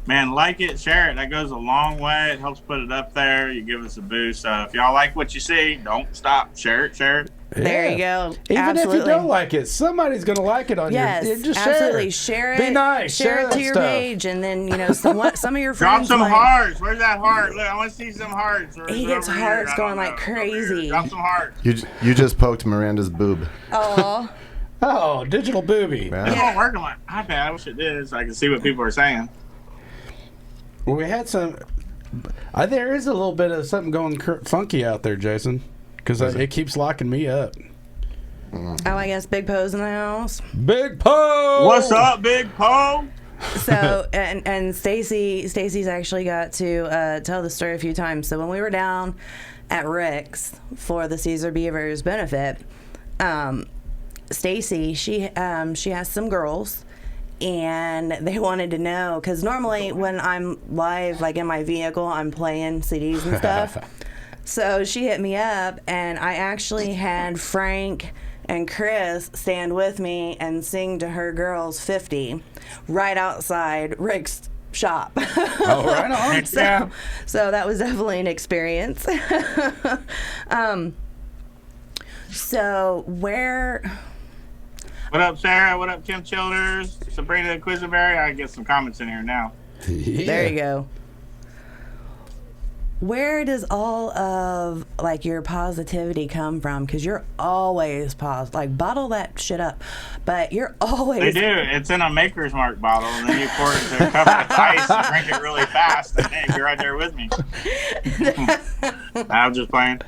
Speaker 4: man, like it, share it. That goes a long way. It helps put it up there. You give us a boost. So if y'all like what you see, don't stop. Share it.
Speaker 2: Yeah.
Speaker 1: There you go.
Speaker 2: Even
Speaker 1: Absolutely.
Speaker 2: if you don't like it, somebody's going to like it on
Speaker 1: Yes,
Speaker 2: your... Just
Speaker 1: absolutely.
Speaker 2: share
Speaker 1: Share it.
Speaker 2: Be nice.
Speaker 1: Share it
Speaker 2: that
Speaker 1: to your
Speaker 2: stuff.
Speaker 1: page, and then some of your
Speaker 4: Drop
Speaker 1: friends.
Speaker 4: some
Speaker 1: might-
Speaker 4: hearts. Where's that heart? Look, I want to see some hearts. Or
Speaker 1: He
Speaker 4: is it
Speaker 1: gets
Speaker 4: over here?
Speaker 1: hearts
Speaker 4: I don't
Speaker 1: going like
Speaker 4: know. It's over here.
Speaker 1: crazy.
Speaker 4: Drop some hearts.
Speaker 3: You just poked Miranda's boob.
Speaker 1: Oh,
Speaker 2: Oh, digital booby.
Speaker 3: Yeah.
Speaker 4: It won't work on my iPad. I wish it did so I can see what people are saying.
Speaker 2: Well, we had some... there is a little bit of something going funky out there, Jason, because it keeps locking me up.
Speaker 1: oh, I guess Big Poe's in the house.
Speaker 2: Big Poe!
Speaker 4: What's up, Big Poe?
Speaker 1: So and Stacy's actually got to tell the story a few times. So when we were down at Rick's for the Caesar Beavers benefit, Stacy she has some girls, and they wanted to know because normally when I'm live, like in my vehicle, I'm playing CDs and stuff. So she hit me up, and I actually had Frank and Chris stand with me and sing to her girls 50 right outside Rick's shop.
Speaker 2: Oh, right on.
Speaker 1: So that was definitely an experience. So where...
Speaker 4: What up, Sarah? What up, Kim Childers? Sabrina Quisenberry? I get some comments in here now.
Speaker 2: Yeah.
Speaker 1: There you go. Where does all of like your positivity come from? Because you're always positive. Like bottle that shit up, but you're always.
Speaker 4: They do. It's in a Maker's Mark bottle, and then you pour it into a cup of ice and drink it really fast. And hey, you're right there with me. I'm just playing.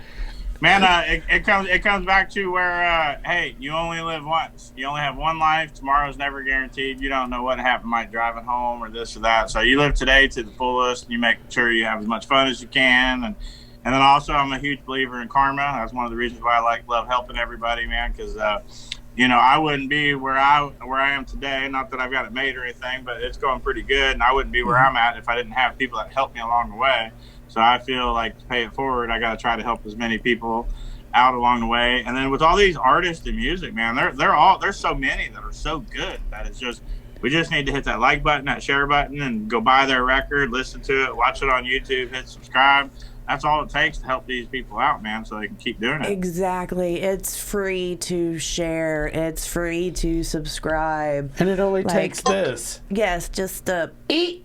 Speaker 4: Man, it comes back to where hey, you only live once. You only have one life. Tomorrow's never guaranteed. You don't know what happened, might driving home or this or that. So you live today to the fullest. And you make sure you have as much fun as you can. And then also, I'm a huge believer in karma. That's one of the reasons why I love helping everybody, man. Because I wouldn't be where I am today. Not that I've got it made or anything, but it's going pretty good. And I wouldn't be where I'm at if I didn't have people that helped me along the way. So I feel like to pay it forward, I got to try to help as many people out along the way. And then with all these artists in music, man, there's so many that are so good that it's just, we just need to hit that like button, that share button, and go buy their record, listen to it, watch it on YouTube, hit subscribe. That's all it takes to help these people out, man, so they can keep doing it.
Speaker 1: Exactly. It's free to share. It's free to subscribe.
Speaker 2: And it only takes this.
Speaker 1: Yes, just
Speaker 2: Eat.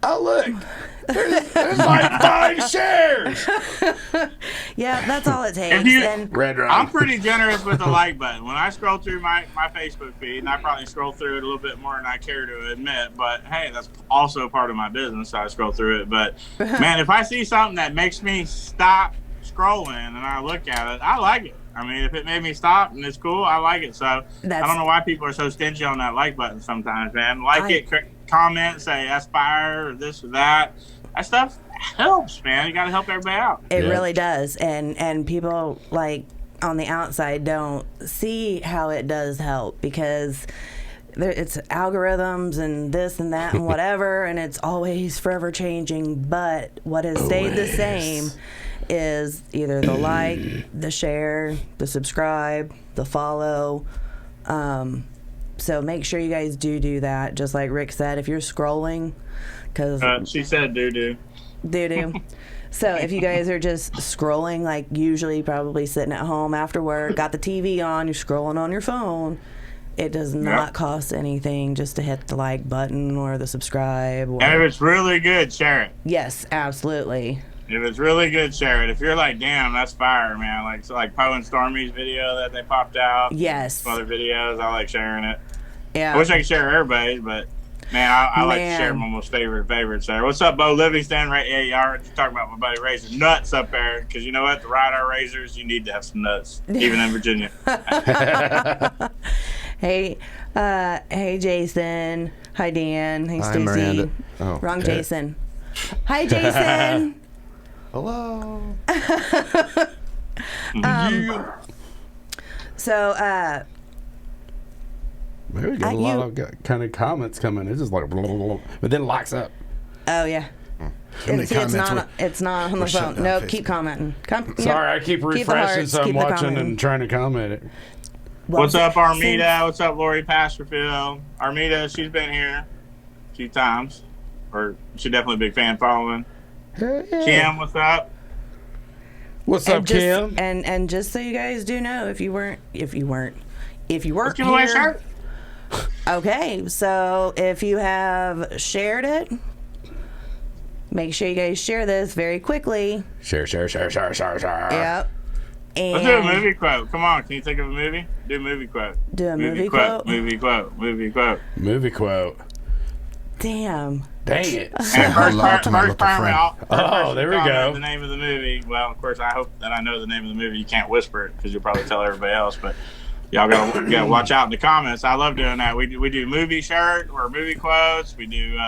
Speaker 2: Oh, look. There's like 5 shares.
Speaker 1: yeah, that's all it takes.
Speaker 4: If you-
Speaker 1: And
Speaker 2: Red Rum.
Speaker 4: I'm pretty generous with the like button. When I scroll through my Facebook feed, and I probably scroll through it a little bit more than I care to admit, but hey, that's also part of my business, so I scroll through it. But man, if I see something that makes me stop scrolling and I look at it, I like it. I mean, if it made me stop and it's cool, I like it. So I don't know why people are so stingy on that like button sometimes, man. Comment, say aspire or this or that. That stuff helps, man. You got to help everybody out.
Speaker 1: it really does. And people like on the outside don't see how it does help because it's algorithms and this and that and whatever, and it's always forever changing. But what has stayed the same is either the like, the share, the subscribe, the follow. So make sure you guys do that. Just like Rick said, if you're scrolling, because
Speaker 4: she said doo-doo.
Speaker 1: So if you guys are just scrolling, like usually probably sitting at home after work, got the TV on, you're scrolling on your phone, it does not cost anything just to hit the like button or the subscribe. Or,
Speaker 4: and if it's really good, share it.
Speaker 1: Yes, absolutely.
Speaker 4: If it's really good, share it. If you're like, damn, that's fire, man. Like Poe and Stormy's video that they popped out.
Speaker 1: Yes.
Speaker 4: Some other videos, I like sharing it.
Speaker 1: Yeah.
Speaker 4: I wish I could share everybody's, but man, I like to share my most favorites there. What's up, Bo Livingston? Right? Yeah, y'all are talking about my buddy raising nuts up there, because you know what? To ride our razors, you need to have some nuts, even in Virginia.
Speaker 1: Hey, Jason. Hi, Dan. Hey, Stacy.
Speaker 3: Miranda. Oh,
Speaker 1: wrong Jason. Hi, Jason.
Speaker 3: Hello.
Speaker 1: So,
Speaker 2: maybe we got a lot of kind of comments coming. It's just like, blah, blah, blah, but then it locks up.
Speaker 1: oh yeah. It's not on the phone. No, keep commenting.
Speaker 2: Sorry, I keep refreshing, so I'm watching and trying to comment it.
Speaker 1: Well,
Speaker 4: What's up, Armida? What's up, Lori Pasterfield? Armida, she's been here a few times, or she's definitely a big fan following. Kim, what's up?
Speaker 2: What's up, Kim?
Speaker 1: And just so you guys do know, if you weren't
Speaker 4: Let's give away a
Speaker 1: here,
Speaker 4: shirt.
Speaker 1: okay. So if you have shared it, make sure you guys share this very quickly.
Speaker 2: Share.
Speaker 1: Yep. And
Speaker 4: Let's do a movie quote. Come on, can you think of a movie? Do a movie quote.
Speaker 1: Do a movie quote?
Speaker 4: Movie quote.
Speaker 2: Movie quote.
Speaker 1: Damn.
Speaker 2: Dang it.
Speaker 4: And first part,
Speaker 2: oh, there we go.
Speaker 4: The name of the movie. Well, of course, I hope that I know the name of the movie. You can't whisper it because you'll probably tell everybody else. But y'all gotta watch out in the comments. I love doing that. We do movie shirt or movie quotes. We do.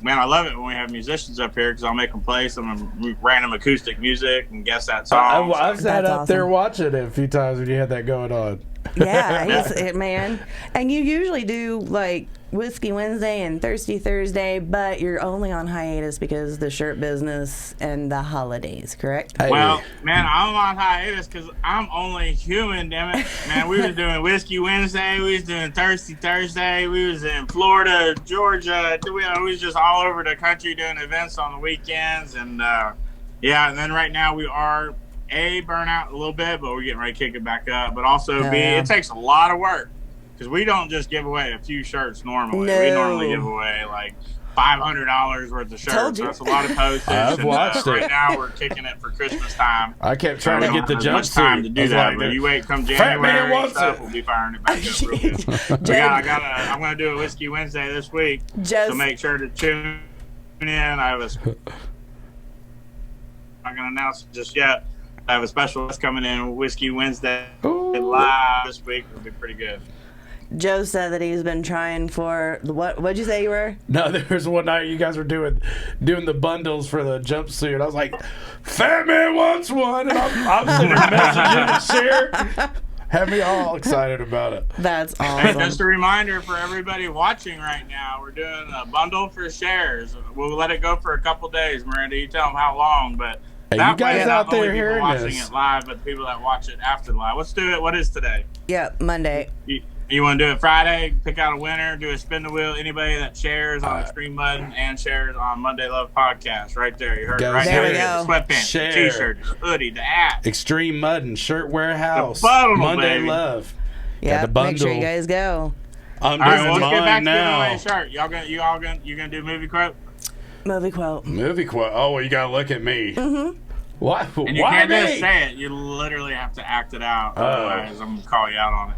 Speaker 4: Man, I love it when we have musicians up here because I'll make them play some random acoustic music and guess that song.
Speaker 2: I've sat up there watching it a few times when you had that going on.
Speaker 1: Yeah, he's it, man. And you usually do like Whiskey Wednesday and Thirsty Thursday, but you're only on hiatus because the shirt business and the holidays, correct?
Speaker 4: Well, man, I'm on hiatus because I'm only human, damn it. Man, we was doing Whiskey Wednesday, we was doing Thirsty Thursday, we was in Florida, Georgia, we was just all over the country doing events on the weekends, and and then right now we are burn out a little bit, but we're getting ready to kick it back up, but also it takes a lot of work. Because we don't just give away a few shirts normally.
Speaker 1: No.
Speaker 4: We normally give away like $500 worth of shirts. That's a lot of postage.
Speaker 2: I've watched it.
Speaker 4: Right now we're kicking it for Christmas time.
Speaker 2: I kept trying to get the jumpsuit.
Speaker 4: Time to do that, but you wait come January and stuff, we'll be firing it back up real good. I'm going to do a Whiskey Wednesday this week, so make sure to tune in. I'm not going to announce it just yet. I have a special guest coming in, Whiskey Wednesday live this week. It'll be pretty good.
Speaker 1: Joe said that he's been trying for the what'd you say you were?
Speaker 2: No, there was one night you guys were doing the bundles for the jumpsuit. I was like, Fat Man wants one, and I'm sitting there messaging and share. Had me all excited about it.
Speaker 1: That's awesome.
Speaker 4: Hey, just a reminder for everybody watching right now, we're doing a bundle for shares. We'll let it go for a couple days, Miranda. You tell them how long, but
Speaker 2: hey, you guys out there hearing
Speaker 4: watching
Speaker 2: this,
Speaker 4: it live, but the people that watch it after the live. Let's do it. What is today?
Speaker 1: Yep, Monday.
Speaker 4: You want to do it Friday? Pick out a winner. Do a spin the wheel. Anybody that shares on Extreme Button and shares on Monday Love Podcast, right there. You heard it right
Speaker 1: there. We
Speaker 4: go. Sweatpants,
Speaker 2: share.
Speaker 4: T-shirt, hoodie, the app.
Speaker 2: Extreme Muddin, Shirt Warehouse, Monday
Speaker 4: baby.
Speaker 2: Love.
Speaker 1: Yeah,
Speaker 2: the bundle.
Speaker 1: make sure you guys go.
Speaker 2: I'm
Speaker 4: all
Speaker 2: doing
Speaker 4: right, well, let's get back
Speaker 2: now.
Speaker 4: to giving away a shirt. You gonna do movie quote?
Speaker 1: Movie quote.
Speaker 2: Movie quote. Oh, well, you gotta look at me.
Speaker 1: Mm-hmm.
Speaker 2: Why?
Speaker 4: And you
Speaker 2: Why
Speaker 4: can't
Speaker 2: me?
Speaker 4: just say it. You literally have to act it out. Otherwise, I'm gonna call you out on it.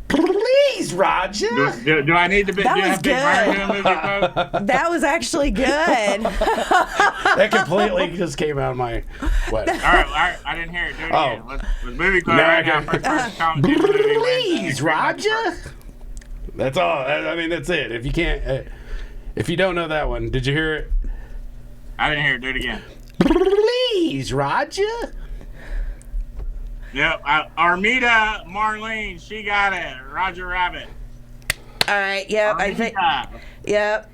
Speaker 2: Please, Roger.
Speaker 4: Do I need to be?
Speaker 1: That
Speaker 4: do I
Speaker 1: was
Speaker 4: have to be Brian doing movie quote?
Speaker 1: That was actually good.
Speaker 2: That completely just came out of my. What?
Speaker 4: All right. I didn't hear it. Do it again. Let's movie quote right now. First comment.
Speaker 2: Please, Roger. That's all. I mean, that's it. If you can't, if you don't know that one, did you hear it?
Speaker 4: I didn't hear it. Do it again.
Speaker 2: Please, Roger.
Speaker 4: Yep. Armida Marlene, she got it. Roger Rabbit.
Speaker 1: All right. Yep. I think. Yep.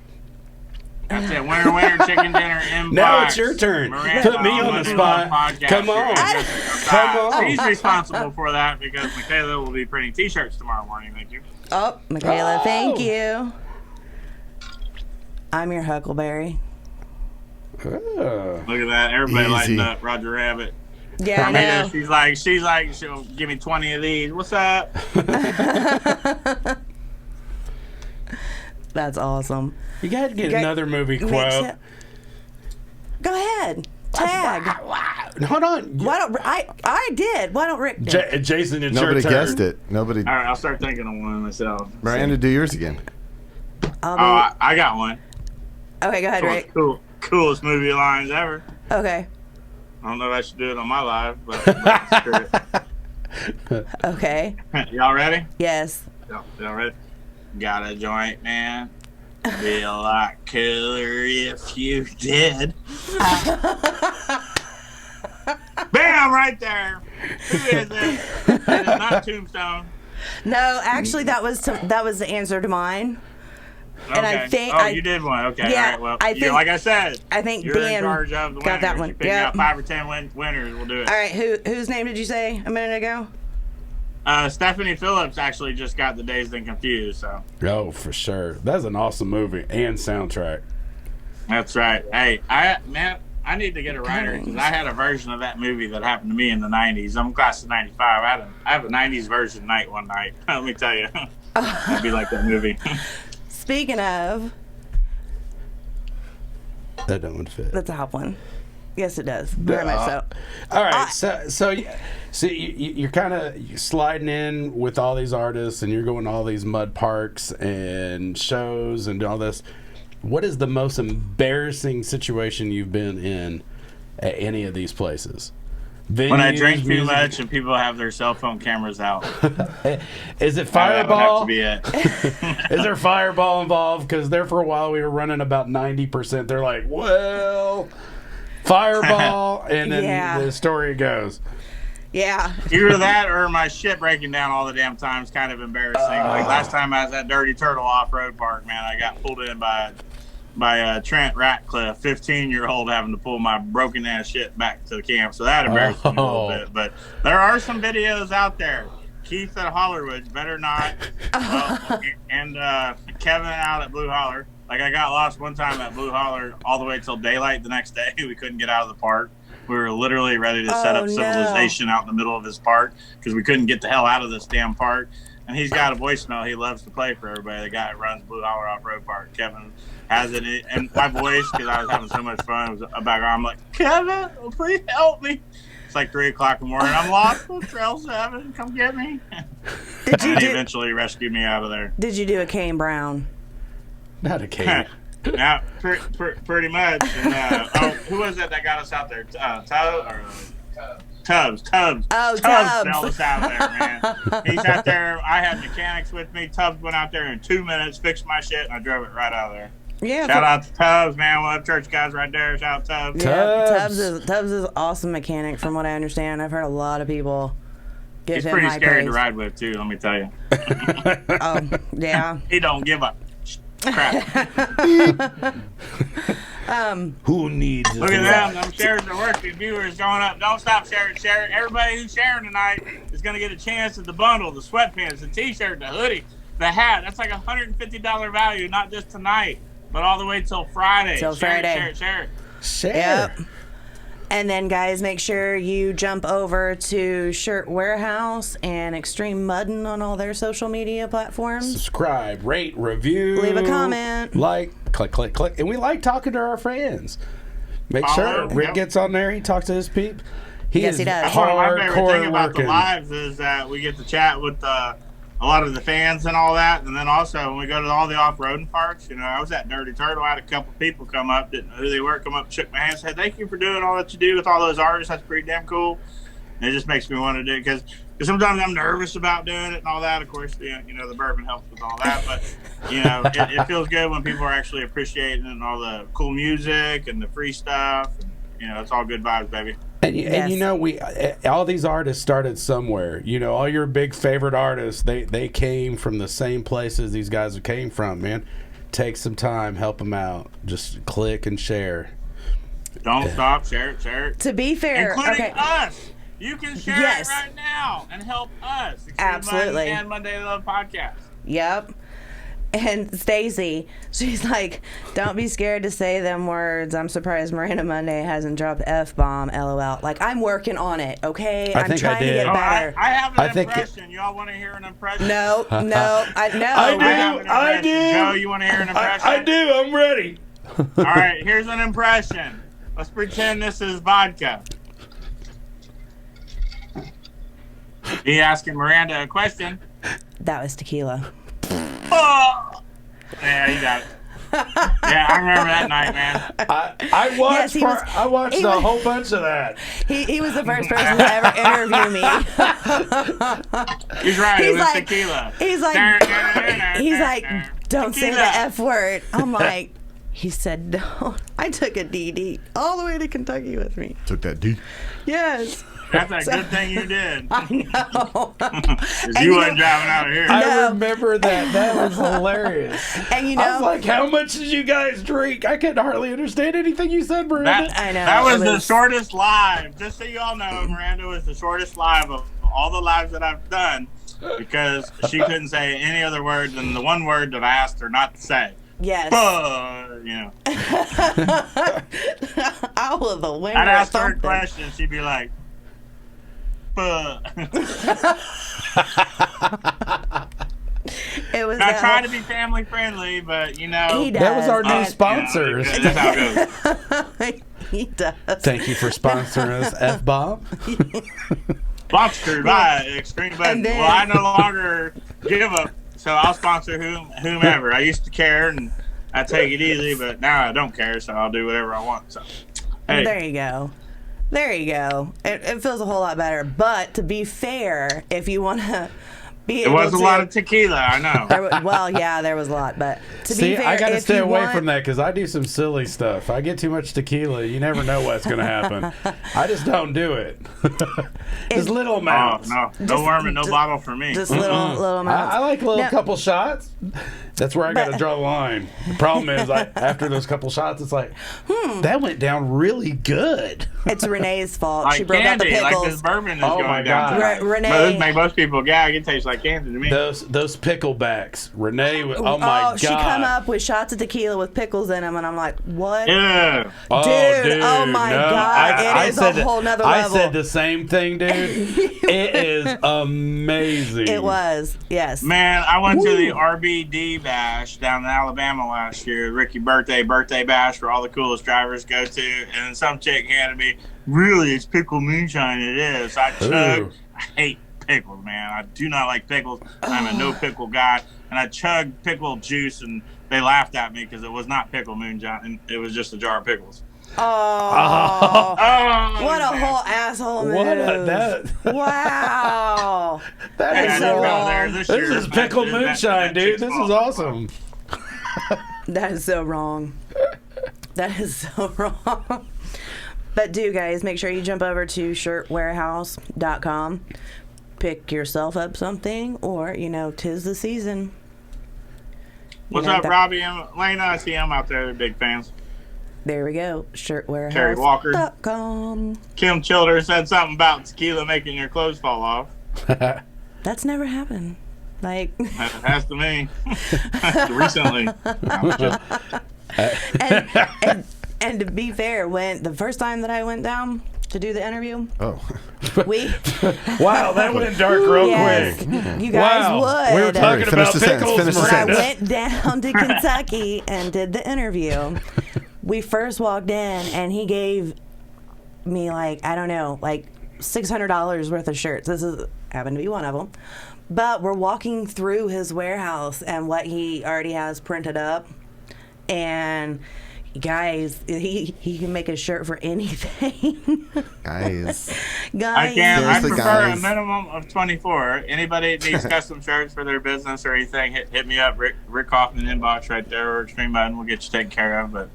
Speaker 4: That's it. Winner, chicken dinner, inbox.
Speaker 2: Now it's your turn.
Speaker 4: Miranda,
Speaker 2: Put me on the spot. Come on. Come on.
Speaker 4: She's responsible for that because Michaela will be printing T-shirts tomorrow morning. Thank you.
Speaker 1: Oh, Michaela, thank you. I'm your Huckleberry.
Speaker 2: Oh.
Speaker 4: Look at that. Everybody
Speaker 3: Easy.
Speaker 4: lighting up. Roger Rabbit.
Speaker 1: Yeah, I know.
Speaker 4: She's like, she'll give me 20 of these. What's up?
Speaker 1: That's awesome.
Speaker 2: You got to get another movie quote.
Speaker 1: Go ahead. Tag.
Speaker 2: Hold on.
Speaker 1: Why don't I did? Why don't Rick do it?
Speaker 2: Jason, it's
Speaker 3: Nobody
Speaker 2: your turn.
Speaker 3: guessed it. Nobody.
Speaker 4: All right, I'll start thinking of one myself.
Speaker 3: Miranda, do yours again.
Speaker 4: I got one.
Speaker 1: Okay, go ahead, Rick.
Speaker 4: Coolest movie lines ever.
Speaker 1: Okay.
Speaker 4: I don't know if I should do it on my live, but
Speaker 1: Okay.
Speaker 4: Y'all ready?
Speaker 1: Yes.
Speaker 4: Y'all ready? Got a joint, man. Be a lot cooler if you did. Bam! Right there. Who is it? It is not Tombstone.
Speaker 1: No, actually, that was the answer to mine.
Speaker 4: Okay.
Speaker 1: And I think
Speaker 4: you did one. Okay.
Speaker 1: Yeah,
Speaker 4: All right. Well,
Speaker 1: I think,
Speaker 4: like I said,
Speaker 1: I think
Speaker 4: you're
Speaker 1: Dan
Speaker 4: in charge of the
Speaker 1: got that
Speaker 4: winners.
Speaker 1: one.
Speaker 4: You pick out 5 or 10 winners. We'll do it.
Speaker 1: All right. Whose name did you say a minute ago?
Speaker 4: Stephanie Phillips actually just got the Dazed and Confused. So.
Speaker 2: Oh, for sure. That's an awesome movie and soundtrack.
Speaker 4: That's right. Hey, I need to get a writer because I had a version of that movie that happened to me in the 90s. I'm class of 95. I have a 90s version night one night. Let me tell you. It'd be like that movie.
Speaker 1: Speaking of,
Speaker 2: That don't fit.
Speaker 1: that's a hot one. Yes, it does. Very much so.
Speaker 2: All right, so you're kind of sliding in with all these artists, and you're going to all these mud parks and shows and all this. What is the most embarrassing situation you've been in at any of these places? Venues,
Speaker 4: When I drink too
Speaker 2: music?
Speaker 4: much and people have their cell phone cameras out.
Speaker 2: Is it
Speaker 4: That would have
Speaker 2: Fireball?
Speaker 4: to be it.
Speaker 2: Is there Fireball involved? Because there for a while we were running about 90%. They're like, well, Fireball, and then the story goes.
Speaker 1: Yeah.
Speaker 4: Either that or my shit breaking down all the damn time is kind of embarrassing. Like last time I was at Dirty Turtle Off-Road Park, man, I got pulled in by Trent Ratcliffe, 15-year-old, having to pull my broken ass shit back to the camp. So that embarrassed me a little bit. But there are some videos out there. Keith at Hollywood, better not. And Kevin out at Blue Holler. Like I got lost one time at Blue Holler all the way till daylight the next day. We couldn't get out of the park. We were literally ready to set up civilization out in the middle of his park because we couldn't get the hell out of this damn park. And he's got a voicemail he loves to play for everybody. The guy that runs Blue Holler Off-Road Park, Kevin, has it. And my voice, because I was having so much fun, was a background. I'm like, Kevin, please help me. It's like 3 o'clock in the morning. I'm lost on Trail 7. Come get me. And he eventually rescued me out of there.
Speaker 1: Did you do a Kane Brown?
Speaker 2: Not a cake.
Speaker 4: Yeah, pretty much. And, who was that got us out there? Tubbs.
Speaker 1: Oh,
Speaker 4: Tubbs
Speaker 1: Tubbs.
Speaker 4: bailed us out there, man. He's out there. I had mechanics with me. Tubbs went out there in 2 minutes, fixed my shit, and I drove it right out of there.
Speaker 1: Yeah.
Speaker 4: Shout out to Tubbs, man. One of the church guys right there. Shout out Tubbs.
Speaker 1: Yeah, Tubbs is awesome mechanic from what I understand. I've heard a lot of people give
Speaker 4: He's
Speaker 1: him
Speaker 4: pretty
Speaker 1: high
Speaker 4: scary
Speaker 1: praise.
Speaker 4: to ride with, too, let me tell you.
Speaker 1: Yeah.
Speaker 4: He don't give a crap.
Speaker 2: Who needs
Speaker 4: Look at them shares are working. Viewers going up. Don't stop sharing. Share. Everybody who's sharing tonight is going to get a chance at the bundle, the sweatpants, the t-shirt, the hoodie, the hat. That's like $150 value, not just tonight, but all the way till Friday. Share.
Speaker 1: Yep. And then, guys, make sure you jump over to Shirt Warehouse and Extreme Muddin on all their social media platforms.
Speaker 2: Subscribe, rate, review.
Speaker 1: Leave a comment.
Speaker 2: Like, click. And we like talking to our fans. Make sure Rick gets on there. He talks to his peep.
Speaker 1: Yes, he does.
Speaker 4: One of my favorite thing
Speaker 2: Hardcore
Speaker 4: about the
Speaker 2: working.
Speaker 4: lives is that we get to chat with a lot of the fans and all that. And then also when we go to all the off-roading parks, I was at Dirty Turtle. I had a couple people come up, didn't know who they were, come up and shook my hand, said, thank you for doing all that you do with all those artists. That's pretty damn cool. And it just makes me want to do it because sometimes I'm nervous about doing it and all that. Of course, the bourbon helps with all that. But, it feels good when people are actually appreciating all the cool music and the free stuff. And, it's all good vibes, baby.
Speaker 2: And you know, we all these artists started somewhere. You know, all your big favorite artists, they came from the same places these guys came from, man. Take some time, help them out. Just click and share.
Speaker 4: Don't stop, share it.
Speaker 1: To be fair,
Speaker 4: including us. You can share it right now and help us.
Speaker 1: Absolutely.
Speaker 4: And Monday Love Podcast.
Speaker 1: Yep. And Stacy, she's like, don't be scared to say them words. I'm surprised Miranda Monday hasn't dropped F-bomb, LOL. Like, I'm working on it, okay? I'm trying to get better.
Speaker 4: I have an impression. Y'all want to hear an impression?
Speaker 1: No.
Speaker 2: I do.
Speaker 4: Joe, you want to hear an impression?
Speaker 2: I do. I'm ready.
Speaker 4: All right, here's an impression. Let's pretend this is vodka. He asking Miranda a question.
Speaker 1: That was tequila.
Speaker 4: Oh! Yeah, you got it. Yeah, I remember that night, man.
Speaker 2: I watched a whole bunch of that.
Speaker 1: He was the first person to ever interview me.
Speaker 4: He's right. It was tequila.
Speaker 1: He's like, don't say the F word. I'm like, he said no. I took a DD all the way to Kentucky with me.
Speaker 3: Took that D.
Speaker 1: Yes.
Speaker 4: That's a good thing you did.
Speaker 1: I know.
Speaker 4: Because you wasn't driving out of here.
Speaker 2: I remember that. That was hilarious.
Speaker 1: And you know,
Speaker 2: I was like, how much did you guys drink? I couldn't hardly understand anything you said, Miranda.
Speaker 1: I know.
Speaker 4: That was the shortest live. Just so you all know, Miranda was the shortest live of all the lives that I've done because she couldn't say any other word than the one word that I asked her not to say.
Speaker 1: Yes.
Speaker 4: You know.
Speaker 1: I was the winner.
Speaker 4: I'd ask her a question. She'd be like,
Speaker 1: It was
Speaker 4: not trying to be family friendly, but you know,
Speaker 2: that was our new sponsors.
Speaker 4: You know, that's how it goes.
Speaker 1: He does.
Speaker 2: Thank you for sponsoring us, F-bomb.
Speaker 4: Sponsored by Extreme Button. Well, I no longer give up, so I'll sponsor whomever. I used to care and I take it easy, but now I don't care, so I'll do whatever I want. So, hey.
Speaker 1: There you go. It feels a whole lot better. But to be fair, if you want to be able to...
Speaker 4: It was a lot of tequila, I know.
Speaker 1: There was a lot. But to
Speaker 2: be
Speaker 1: fair,
Speaker 2: I got to stay away from that because I do some silly stuff. I get too much tequila. You never know what's going to happen. I just don't do it. Just little amounts.
Speaker 4: Oh, no. No worm and no bottle for me.
Speaker 1: Just little amounts.
Speaker 2: I like a little couple shots. That's where I got to draw the line. The problem is, after those couple shots, it's like, that went down really good.
Speaker 1: It's Renee's fault.
Speaker 4: Like
Speaker 1: she broke
Speaker 4: candy,
Speaker 1: out the pickles.
Speaker 4: like this bourbon is
Speaker 2: Oh
Speaker 4: going
Speaker 2: my
Speaker 4: down.
Speaker 2: God.
Speaker 1: Renee.
Speaker 4: Those make most people gag. It tastes like candy to me.
Speaker 2: Those picklebacks. Renee, oh my God.
Speaker 1: She come up with shots of tequila with pickles in them, and I'm like, what?
Speaker 4: Yeah.
Speaker 1: Dude, oh my God. It is a whole nother level.
Speaker 2: I said the same thing, dude. It is amazing.
Speaker 1: It was, yes.
Speaker 4: Man, I went to the RBD bash down in Alabama last year. Ricky birthday bash where all the coolest drivers go to. And some chick handed me, really, it's pickle moonshine. It is. I chugged. I hate pickles, man. I do not like pickles. I'm a no pickle guy. And I chugged pickle juice, and they laughed at me because it was not pickle moonshine. And it was just a jar of pickles.
Speaker 1: Oh, what a whole asshole move. Wow.
Speaker 2: That is so
Speaker 4: wrong.
Speaker 2: This is pickle moonshine, dude. This is awesome.
Speaker 1: That is so wrong. That is so wrong. But do, guys, make sure you jump over to shirtwarehouse.com. Pick yourself up something, or, tis the season.
Speaker 4: What's up, Robbie and Lena? I see them out there. They're big fans.
Speaker 1: There we go.
Speaker 4: Shirtwarehouse.com. Kim Childer said something about tequila making your clothes fall off.
Speaker 1: That's never happened. Like,
Speaker 4: it has to me. Recently.
Speaker 1: And to be fair, when the first time that I went down to do the interview,
Speaker 3: wow,
Speaker 2: that went dark real quick.
Speaker 1: You guys would.
Speaker 2: We were talking about pickles.
Speaker 1: When I went down to Kentucky and did the interview, we first walked in and he gave me $600 worth of shirts. This happened to be one of them. But we're walking through his warehouse and what he already has printed up, and guys, he can make a shirt for anything.
Speaker 3: Guys.
Speaker 4: I can. I prefer a minimum of 24. Anybody that needs custom shirts for their business or anything, hit me up. Rick Coffman inbox right there, or Extreme Button. We'll get you taken care of. But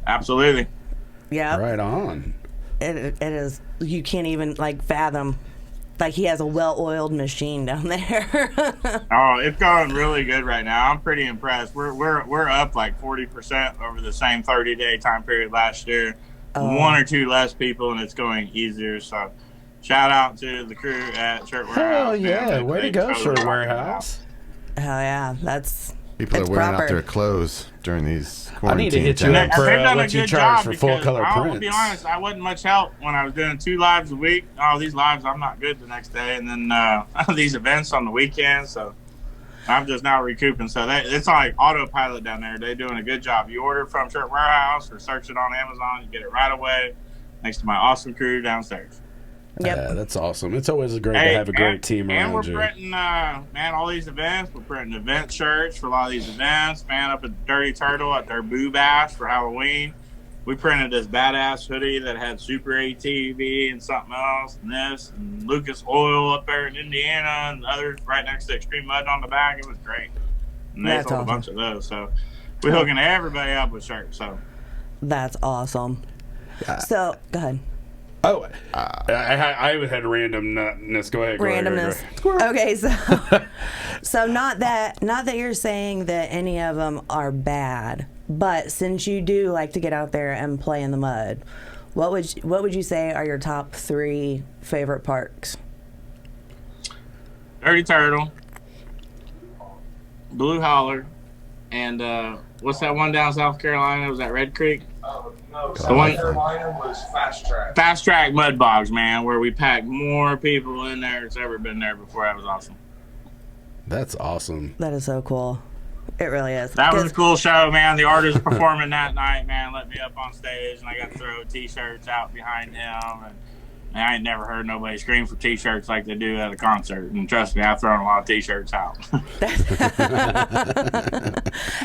Speaker 4: absolutely.
Speaker 1: Yeah.
Speaker 2: Right on.
Speaker 1: It is. You can't even like fathom. Like he has a well-oiled machine down there.
Speaker 4: Oh, it's going really good right now. I'm pretty impressed. We're up like 40% over the same 30-day time period last year. One or two less people, and it's going easier. So, shout out to the crew at Shirt Warehouse.
Speaker 2: Hell yeah!
Speaker 4: Man.
Speaker 2: Way to go,
Speaker 4: totally
Speaker 2: Shirt
Speaker 4: rocked it
Speaker 2: Warehouse.
Speaker 1: Hell yeah, that's.
Speaker 3: People
Speaker 1: it's
Speaker 3: are wearing
Speaker 1: proper.
Speaker 3: out their clothes during these
Speaker 2: I
Speaker 3: quarantine
Speaker 2: need to hit you
Speaker 3: times.
Speaker 2: up for
Speaker 4: They've done a
Speaker 2: what you
Speaker 4: good
Speaker 2: charge
Speaker 4: job
Speaker 2: for full
Speaker 4: because
Speaker 2: color
Speaker 4: I'll
Speaker 2: prints.
Speaker 4: be honest, I wasn't much help when I was doing 2 lives a week. Oh, these lives, I'm not good the next day, and then these events on the weekend. So I'm just now recouping. So it's like autopilot down there. They're doing a good job. You order from Shirt Warehouse or search it on Amazon, you get it right away. Thanks to my awesome crew downstairs.
Speaker 1: Yep.
Speaker 2: Yeah, that's awesome. It's always great to have a great team
Speaker 4: and
Speaker 2: around
Speaker 4: we're
Speaker 2: you.
Speaker 4: printing, man, all these events. We're printing event shirts for a lot of these events. Man, up at Dirty Turtle at their Boo Bash for Halloween, we printed this badass hoodie that had Super ATV and something else, and this, and Lucas Oil up there in Indiana, and others right next to Extreme Mud on the back. It was great. And they
Speaker 1: That's
Speaker 4: sold
Speaker 1: awesome.
Speaker 4: a bunch of those. So we're hooking everybody up with shirts. So
Speaker 1: That's awesome. So go ahead.
Speaker 2: Oh, I had randomness. Go ahead.
Speaker 1: Randomness. Okay, so not that you're saying that any of them are bad, but since you do like to get out there and play in the mud, what would you say are your top 3 favorite parks?
Speaker 4: Dirty Turtle, Blue Holler, and what's that one down South Carolina? Was that Red Creek?
Speaker 5: No,
Speaker 4: The
Speaker 5: South
Speaker 4: one-
Speaker 5: Carolina was Fast Track.
Speaker 4: Fast Track Mud Bogs, man, where we packed more people in there that's ever been there before. That was awesome.
Speaker 2: That's awesome.
Speaker 1: That is so cool. It really is.
Speaker 4: That was a
Speaker 1: 'Cause-
Speaker 4: cool show, man. The artist performing that night, man, let me up on stage, and I got to throw T-shirts out behind him. And I ain't never heard nobody scream for T-shirts like they do at a concert. And trust me, I've thrown a lot of T-shirts out.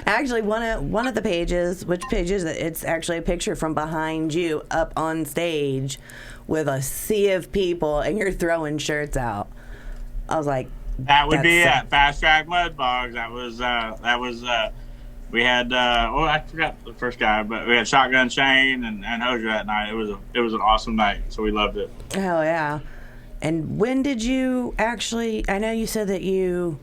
Speaker 1: Actually, one of the pages, which page is it? It's actually a picture from behind you up on stage with a sea of people, and you're throwing shirts out. I was like,
Speaker 4: That would be
Speaker 1: That's
Speaker 4: it. Fast Track Mud Bogs. We had I forgot the first guy, but we had Shotgun Shane and Hosier that night. It was an awesome night, so we loved it.
Speaker 1: hell yeah. And when did you actually, I know you said that you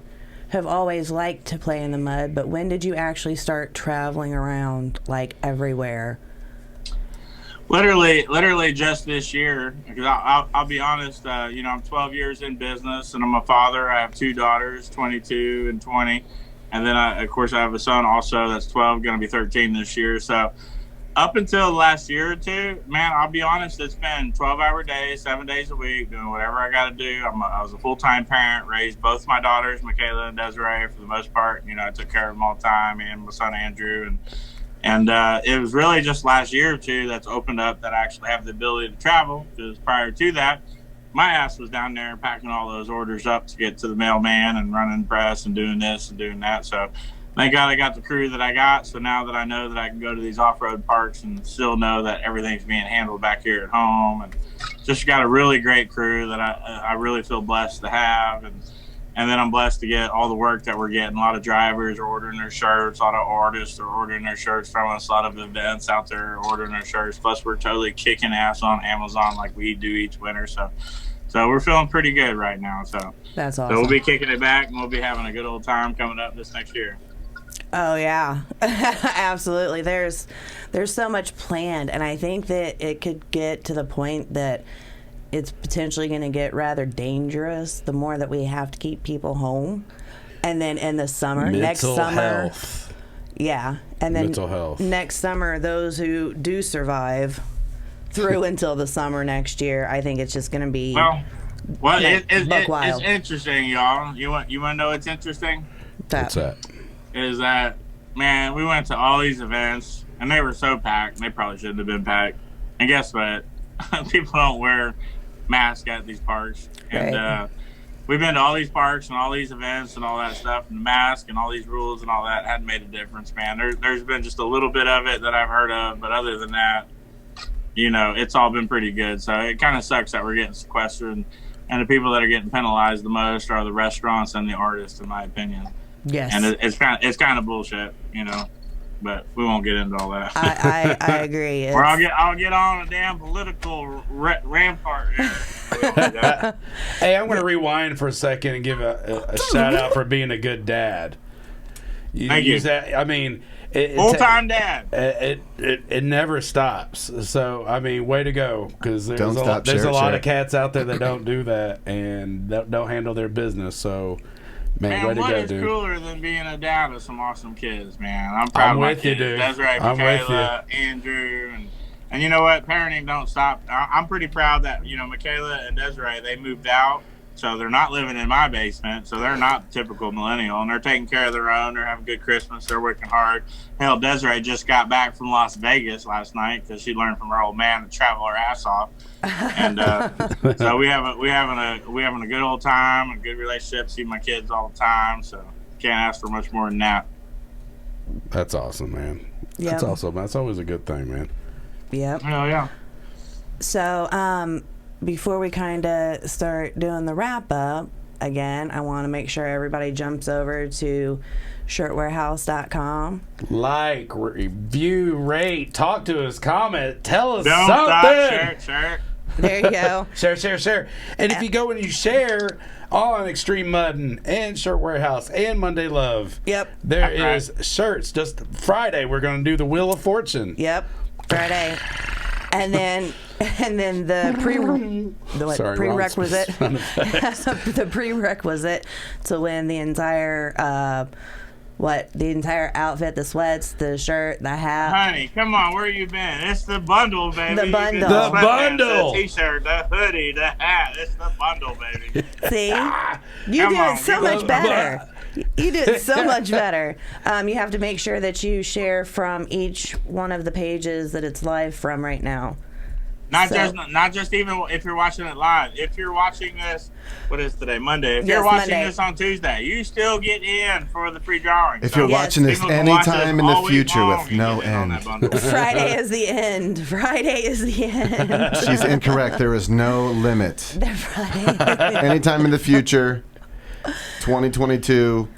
Speaker 1: have always liked to play in the mud, but when did you actually start traveling around like everywhere?
Speaker 4: Literally just this year, because I'll be honest, I'm 12 years in business and I'm a father. I have 2 daughters, 22 and 20. And then, of course, I have a son also that's 12, going to be 13 this year. So up until the last year or two, man, I'll be honest, it's been 12-hour days, 7 days a week, doing whatever I got to do. I was a full-time parent, raised both my daughters, Michaela and Desiree, for the most part. I took care of them all the time, and my son Andrew. And it was really just last year or two that's opened up that I actually have the ability to travel, because prior to that, my ass was down there packing all those orders up to get to the mailman and running press and doing this and doing that. So thank God I got the crew that I got. So now that I know that I can go to these off-road parks and still know that everything's being handled back here at home, and just got a really great crew that I really feel blessed to have. And then I'm blessed to get all the work that we're getting. A lot of drivers are ordering their shirts. A lot of artists are ordering their shirts from us. A lot of events out there are ordering their shirts. Plus, we're totally kicking ass on Amazon like we do each winter. So we're feeling pretty good right now. So
Speaker 1: That's awesome.
Speaker 4: we'll be kicking it back, and we'll be having a good old time coming up this next year.
Speaker 1: Oh yeah, absolutely. There's so much planned, and I think that it could get to the point that it's potentially going to get rather dangerous the more that we have to keep people home. And then in the summer, next summer,
Speaker 2: health.
Speaker 1: yeah, and then
Speaker 2: Mental health.
Speaker 1: next summer, those who do survive through until the summer next year, I think it's just going to be
Speaker 4: Well,
Speaker 1: Yeah,
Speaker 4: it's
Speaker 1: buck wild.
Speaker 4: interesting, y'all. You want to know what's interesting?
Speaker 2: What's that?
Speaker 4: Is that, man, we went to all these events, and they were so packed, and they probably shouldn't have been packed. And guess what? People don't wear masks at these parks. And
Speaker 1: Right.
Speaker 4: We've been to all these parks and all these events and all that stuff, and the mask and all these rules and all that hadn't made a difference, man. There's been just a little bit of it that I've heard of, but other than that, it's all been pretty good. So it kind of sucks that we're getting sequestered, and the people that are getting penalized the most are the restaurants and the artists, in my opinion.
Speaker 1: yes.
Speaker 4: And it's kind of bullshit, but we won't get into all that.
Speaker 1: I agree.
Speaker 4: Or I'll get on a damn political rampart here.
Speaker 2: Hey, I'm going to rewind for a second and give a shout out for being a good dad.
Speaker 4: Thank you.
Speaker 2: I mean,
Speaker 4: full-time dad.
Speaker 2: It never stops. So I mean, way to go, because there's a lot of cats out there that don't do that and don't handle their business. So. Man, way to
Speaker 4: what
Speaker 2: go,
Speaker 4: is
Speaker 2: dude.
Speaker 4: cooler than being a dad of some awesome kids, man? I'm proud of my
Speaker 2: with you,
Speaker 4: kids.
Speaker 2: dude.
Speaker 4: That's right, Michaela, Andrew, and you know what? Parenting don't stop. I'm pretty proud that, Michaela and Desiree, they moved out, so they're not living in my basement, so they're not the typical millennial, and they're taking care of their own. They're having a good Christmas. They're working hard. Hell, Desiree just got back from Las Vegas last night because she learned from her old man to travel her ass off. And so we having a good old time and good relationship. See my kids all the time, so can't ask for much more than that.
Speaker 2: That's awesome, man.
Speaker 1: Yep.
Speaker 2: That's awesome. That's always a good thing, man.
Speaker 1: Yep.
Speaker 4: Oh yeah.
Speaker 1: So before we kind of start doing the wrap up again, I want to make sure everybody jumps over to shirtwarehouse.com.
Speaker 2: Like, review, rate, talk to us, comment, tell us
Speaker 4: Don't
Speaker 2: something.
Speaker 4: stop, shirt.
Speaker 1: There you go.
Speaker 2: Share. And if you go and you share on Extreme Muddin' and Shirt Warehouse and Monday Love,
Speaker 1: Yep.
Speaker 2: there is shirts. Just Friday, we're going to do the Wheel of Fortune.
Speaker 1: Yep. Friday. And then the prerequisite the prerequisite to win the entire outfit, the sweats, the shirt, the hat.
Speaker 4: Honey, come on, where you been? It's the bundle, baby.
Speaker 1: The bundle.
Speaker 2: The bundle.
Speaker 4: The t-shirt, the hoodie, the hat. It's the bundle, baby.
Speaker 1: See? You do it so much better. You do it so much better. You have to make sure that you share from each one of the pages that it's live from right now.
Speaker 4: Not just even if you're watching it live. If you're watching this, what is today? Monday. If
Speaker 1: Yes,
Speaker 4: you're watching
Speaker 1: Monday.
Speaker 4: this on Tuesday, you still get in for the free drawing.
Speaker 3: If you're watching this
Speaker 4: people can watch
Speaker 3: anytime
Speaker 4: us
Speaker 3: in the
Speaker 4: all week
Speaker 3: future
Speaker 4: long,
Speaker 3: with
Speaker 4: you
Speaker 3: no
Speaker 4: get in on that
Speaker 3: end.
Speaker 4: bundle.
Speaker 1: Friday is the end. Friday is the end.
Speaker 3: She's incorrect. There is no limit.
Speaker 1: Friday.
Speaker 3: Anytime in the future, 2022.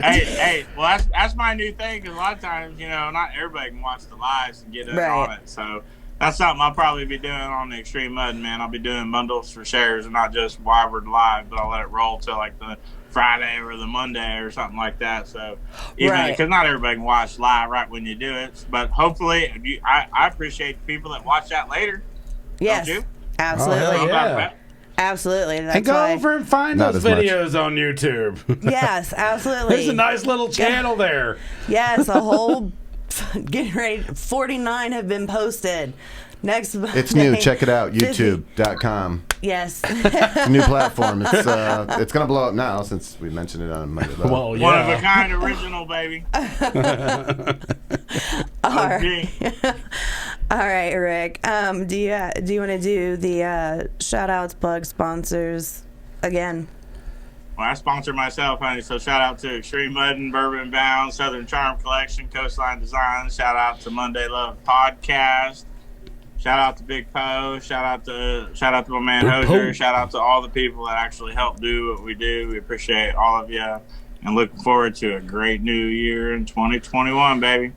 Speaker 4: hey, well, that's my new thing, because a lot of times, not everybody can watch the lives and get in on it. So that's something I'll probably be doing on the Extreme Mud, man. I'll be doing bundles for shares and not just while we're live, but I'll let it roll till like the Friday or the Monday or something like that. So even because not everybody can watch live right when you do it, but hopefully I appreciate the people that watch that later.
Speaker 1: Yes,
Speaker 4: don't you?
Speaker 1: absolutely.
Speaker 2: Oh, yeah.
Speaker 1: Absolutely. That's
Speaker 2: And go
Speaker 1: why.
Speaker 2: over and find
Speaker 3: Not
Speaker 2: those
Speaker 3: as much.
Speaker 2: videos on YouTube.
Speaker 1: Yes, absolutely.
Speaker 2: There's a nice little channel there.
Speaker 1: Yes, a whole getting ready. 49 have been posted. Next Monday.
Speaker 3: It's new. Check it out.
Speaker 1: 50.
Speaker 3: YouTube.com.
Speaker 1: Yes.
Speaker 3: It's a new platform. It's going to blow up now since we mentioned it on Monday.
Speaker 2: Well, yeah.
Speaker 4: One of a kind original, baby.
Speaker 1: All right. All right, Rick. Do you want to do the shout outs, plug sponsors again?
Speaker 4: Well, I sponsor myself, honey, so shout out to Extreme Muddin', Bourbon Bound, Southern Charm Collection, Coastline Design. Shout out to Monday Love Podcast. Shout out to Big Poe. Shout out to my man Hoser. Shout out to all the people that actually help do what we do. We appreciate all of you, and looking forward to a great new year in 2021, baby.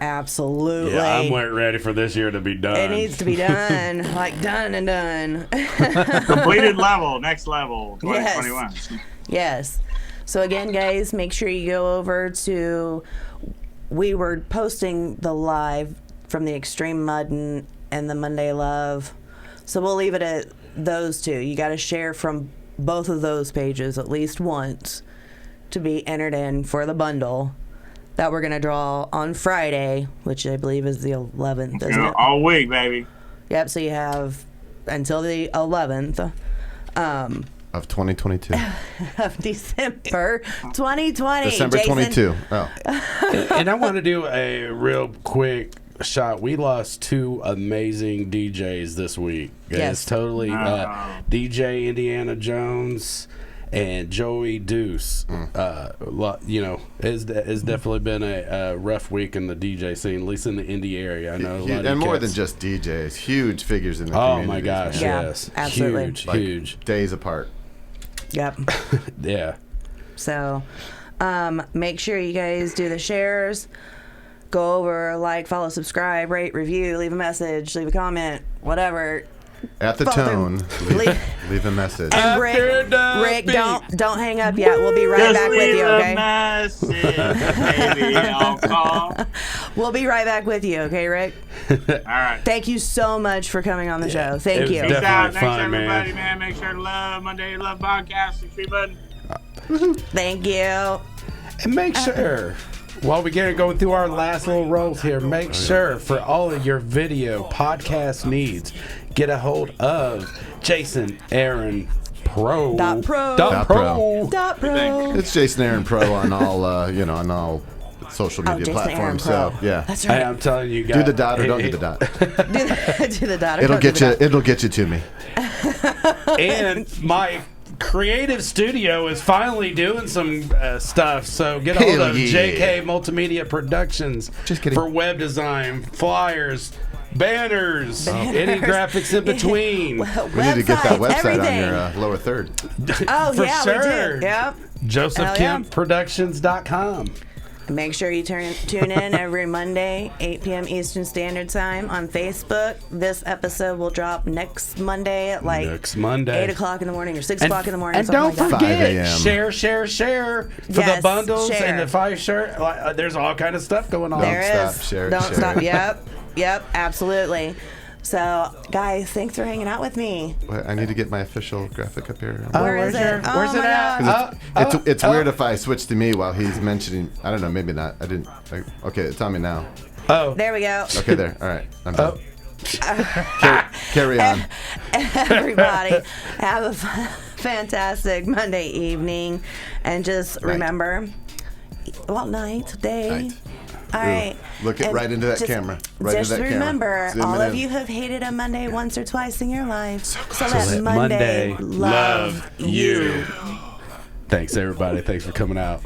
Speaker 1: Absolutely.
Speaker 2: Yeah, I'm ready for this year to be done.
Speaker 1: It needs to be done. Like done and done.
Speaker 4: Completed level, next level, 2021.
Speaker 1: Yes. So again, guys, make sure you go over to. We were posting the live from the Extreme Muddin' and the Monday Love. So we'll leave it at those two. You got to share from both of those pages at least once to be entered in for the bundle that we're going to draw on Friday, which I believe is the 11th, isn't it?
Speaker 4: All week, baby.
Speaker 1: Yep, so you have until the 11th
Speaker 3: Of 2022.
Speaker 1: of December 2020.
Speaker 3: December
Speaker 1: Jason.
Speaker 3: 22. Oh.
Speaker 2: And I want to do a real quick shot. We lost two amazing DJs this week.
Speaker 1: Yes.
Speaker 2: It's totally DJ Indiana Jones and Joey Deuce. It's definitely been a rough week in the DJ scene, at least in the indie area. I know a lot of
Speaker 3: And more
Speaker 2: cats-
Speaker 3: than just DJs, huge figures in the
Speaker 2: Oh
Speaker 3: community.
Speaker 2: my gosh,
Speaker 1: Yeah,
Speaker 2: yes.
Speaker 1: absolutely.
Speaker 2: Huge.
Speaker 3: Days apart.
Speaker 1: Yep.
Speaker 2: Yeah.
Speaker 1: So, Make sure you guys do the shares. Go over, like, follow, subscribe, rate, review, leave a message, leave a comment, whatever.
Speaker 3: At the
Speaker 1: Follow
Speaker 3: tone, leave a message.
Speaker 1: And Rick, don't hang up yet. We'll be right back with you, okay?
Speaker 4: Maybe I'll call.
Speaker 1: We'll be right back with you, okay, Rick?
Speaker 4: All right.
Speaker 1: Thank you so much for coming on the show. Thank you.
Speaker 4: Peace out.
Speaker 2: Definitely
Speaker 4: Thanks,
Speaker 2: fun,
Speaker 4: everybody, man. Make sure to love Monday Love Podcast. Subscribe button.
Speaker 1: Thank you.
Speaker 2: And make sure, while we get going through our last little rolls here, make sure for all of your video podcast needs, get a hold of Jason Aaron Pro.
Speaker 1: .pro.
Speaker 3: It's Jason Aaron Pro on all on all social media
Speaker 1: Jason Aaron
Speaker 3: platforms.
Speaker 1: Pro.
Speaker 3: So yeah,
Speaker 1: That's
Speaker 2: Hey,
Speaker 1: right.
Speaker 2: I'm telling you guys.
Speaker 3: do the dot or don't do the dot.
Speaker 1: Do the dot.
Speaker 3: It'll get you. It'll get you to me.
Speaker 2: And my creative studio is finally doing some stuff. So get a hold
Speaker 3: Hell
Speaker 2: of
Speaker 3: yeah.
Speaker 2: JK Multimedia Productions
Speaker 3: Just kidding.
Speaker 2: for web design, flyers, banners, any graphics in between.
Speaker 3: We need to get that website
Speaker 1: everything.
Speaker 3: on your lower third.
Speaker 1: Oh,
Speaker 2: For
Speaker 1: yeah,
Speaker 2: sure.
Speaker 1: we do. Yep.
Speaker 2: JosephKempProductions.com.
Speaker 1: Make sure you tune in every Monday, 8 p.m. Eastern Standard Time on Facebook. This episode will drop next Monday at
Speaker 2: Next Monday.
Speaker 1: 8 o'clock in the morning or 6 o'clock in the morning.
Speaker 2: And
Speaker 1: something
Speaker 2: don't
Speaker 1: like that.
Speaker 3: 5
Speaker 2: forget,
Speaker 3: a.m.
Speaker 2: share for the
Speaker 1: Yes,
Speaker 2: bundles
Speaker 1: share.
Speaker 2: and the 5 shirt. There's all kind of stuff going on.
Speaker 1: There
Speaker 3: Don't
Speaker 1: is.
Speaker 3: stop, share,
Speaker 1: Don't
Speaker 3: share.
Speaker 1: stop. Yep, absolutely. So, guys, thanks for hanging out with me.
Speaker 3: Wait, I need to get my official graphic up here.
Speaker 1: Where is
Speaker 2: where's
Speaker 1: it?
Speaker 2: where's
Speaker 1: Oh
Speaker 2: it
Speaker 1: my
Speaker 2: at?
Speaker 1: God.
Speaker 3: It's weird if I switch to me while he's mentioning. I don't know. Maybe not. I didn't. Okay, it's on me now.
Speaker 2: Oh,
Speaker 1: There we go.
Speaker 3: Okay, there. All right. I'm done.
Speaker 2: oh.
Speaker 3: Carry on.
Speaker 1: Everybody, have a fantastic Monday evening. And just
Speaker 3: Night.
Speaker 1: remember, night, day.
Speaker 3: Night.
Speaker 1: All right.
Speaker 3: Look it
Speaker 1: And
Speaker 3: right into that
Speaker 1: just-
Speaker 3: camera. Right
Speaker 1: just
Speaker 3: into that
Speaker 1: remember,
Speaker 3: camera. Zoom
Speaker 1: all
Speaker 3: it
Speaker 1: of
Speaker 3: in.
Speaker 1: you have hated a Monday once or twice in your life. So
Speaker 2: Let
Speaker 1: let Monday
Speaker 2: love you. Thanks, everybody. Thanks for coming out.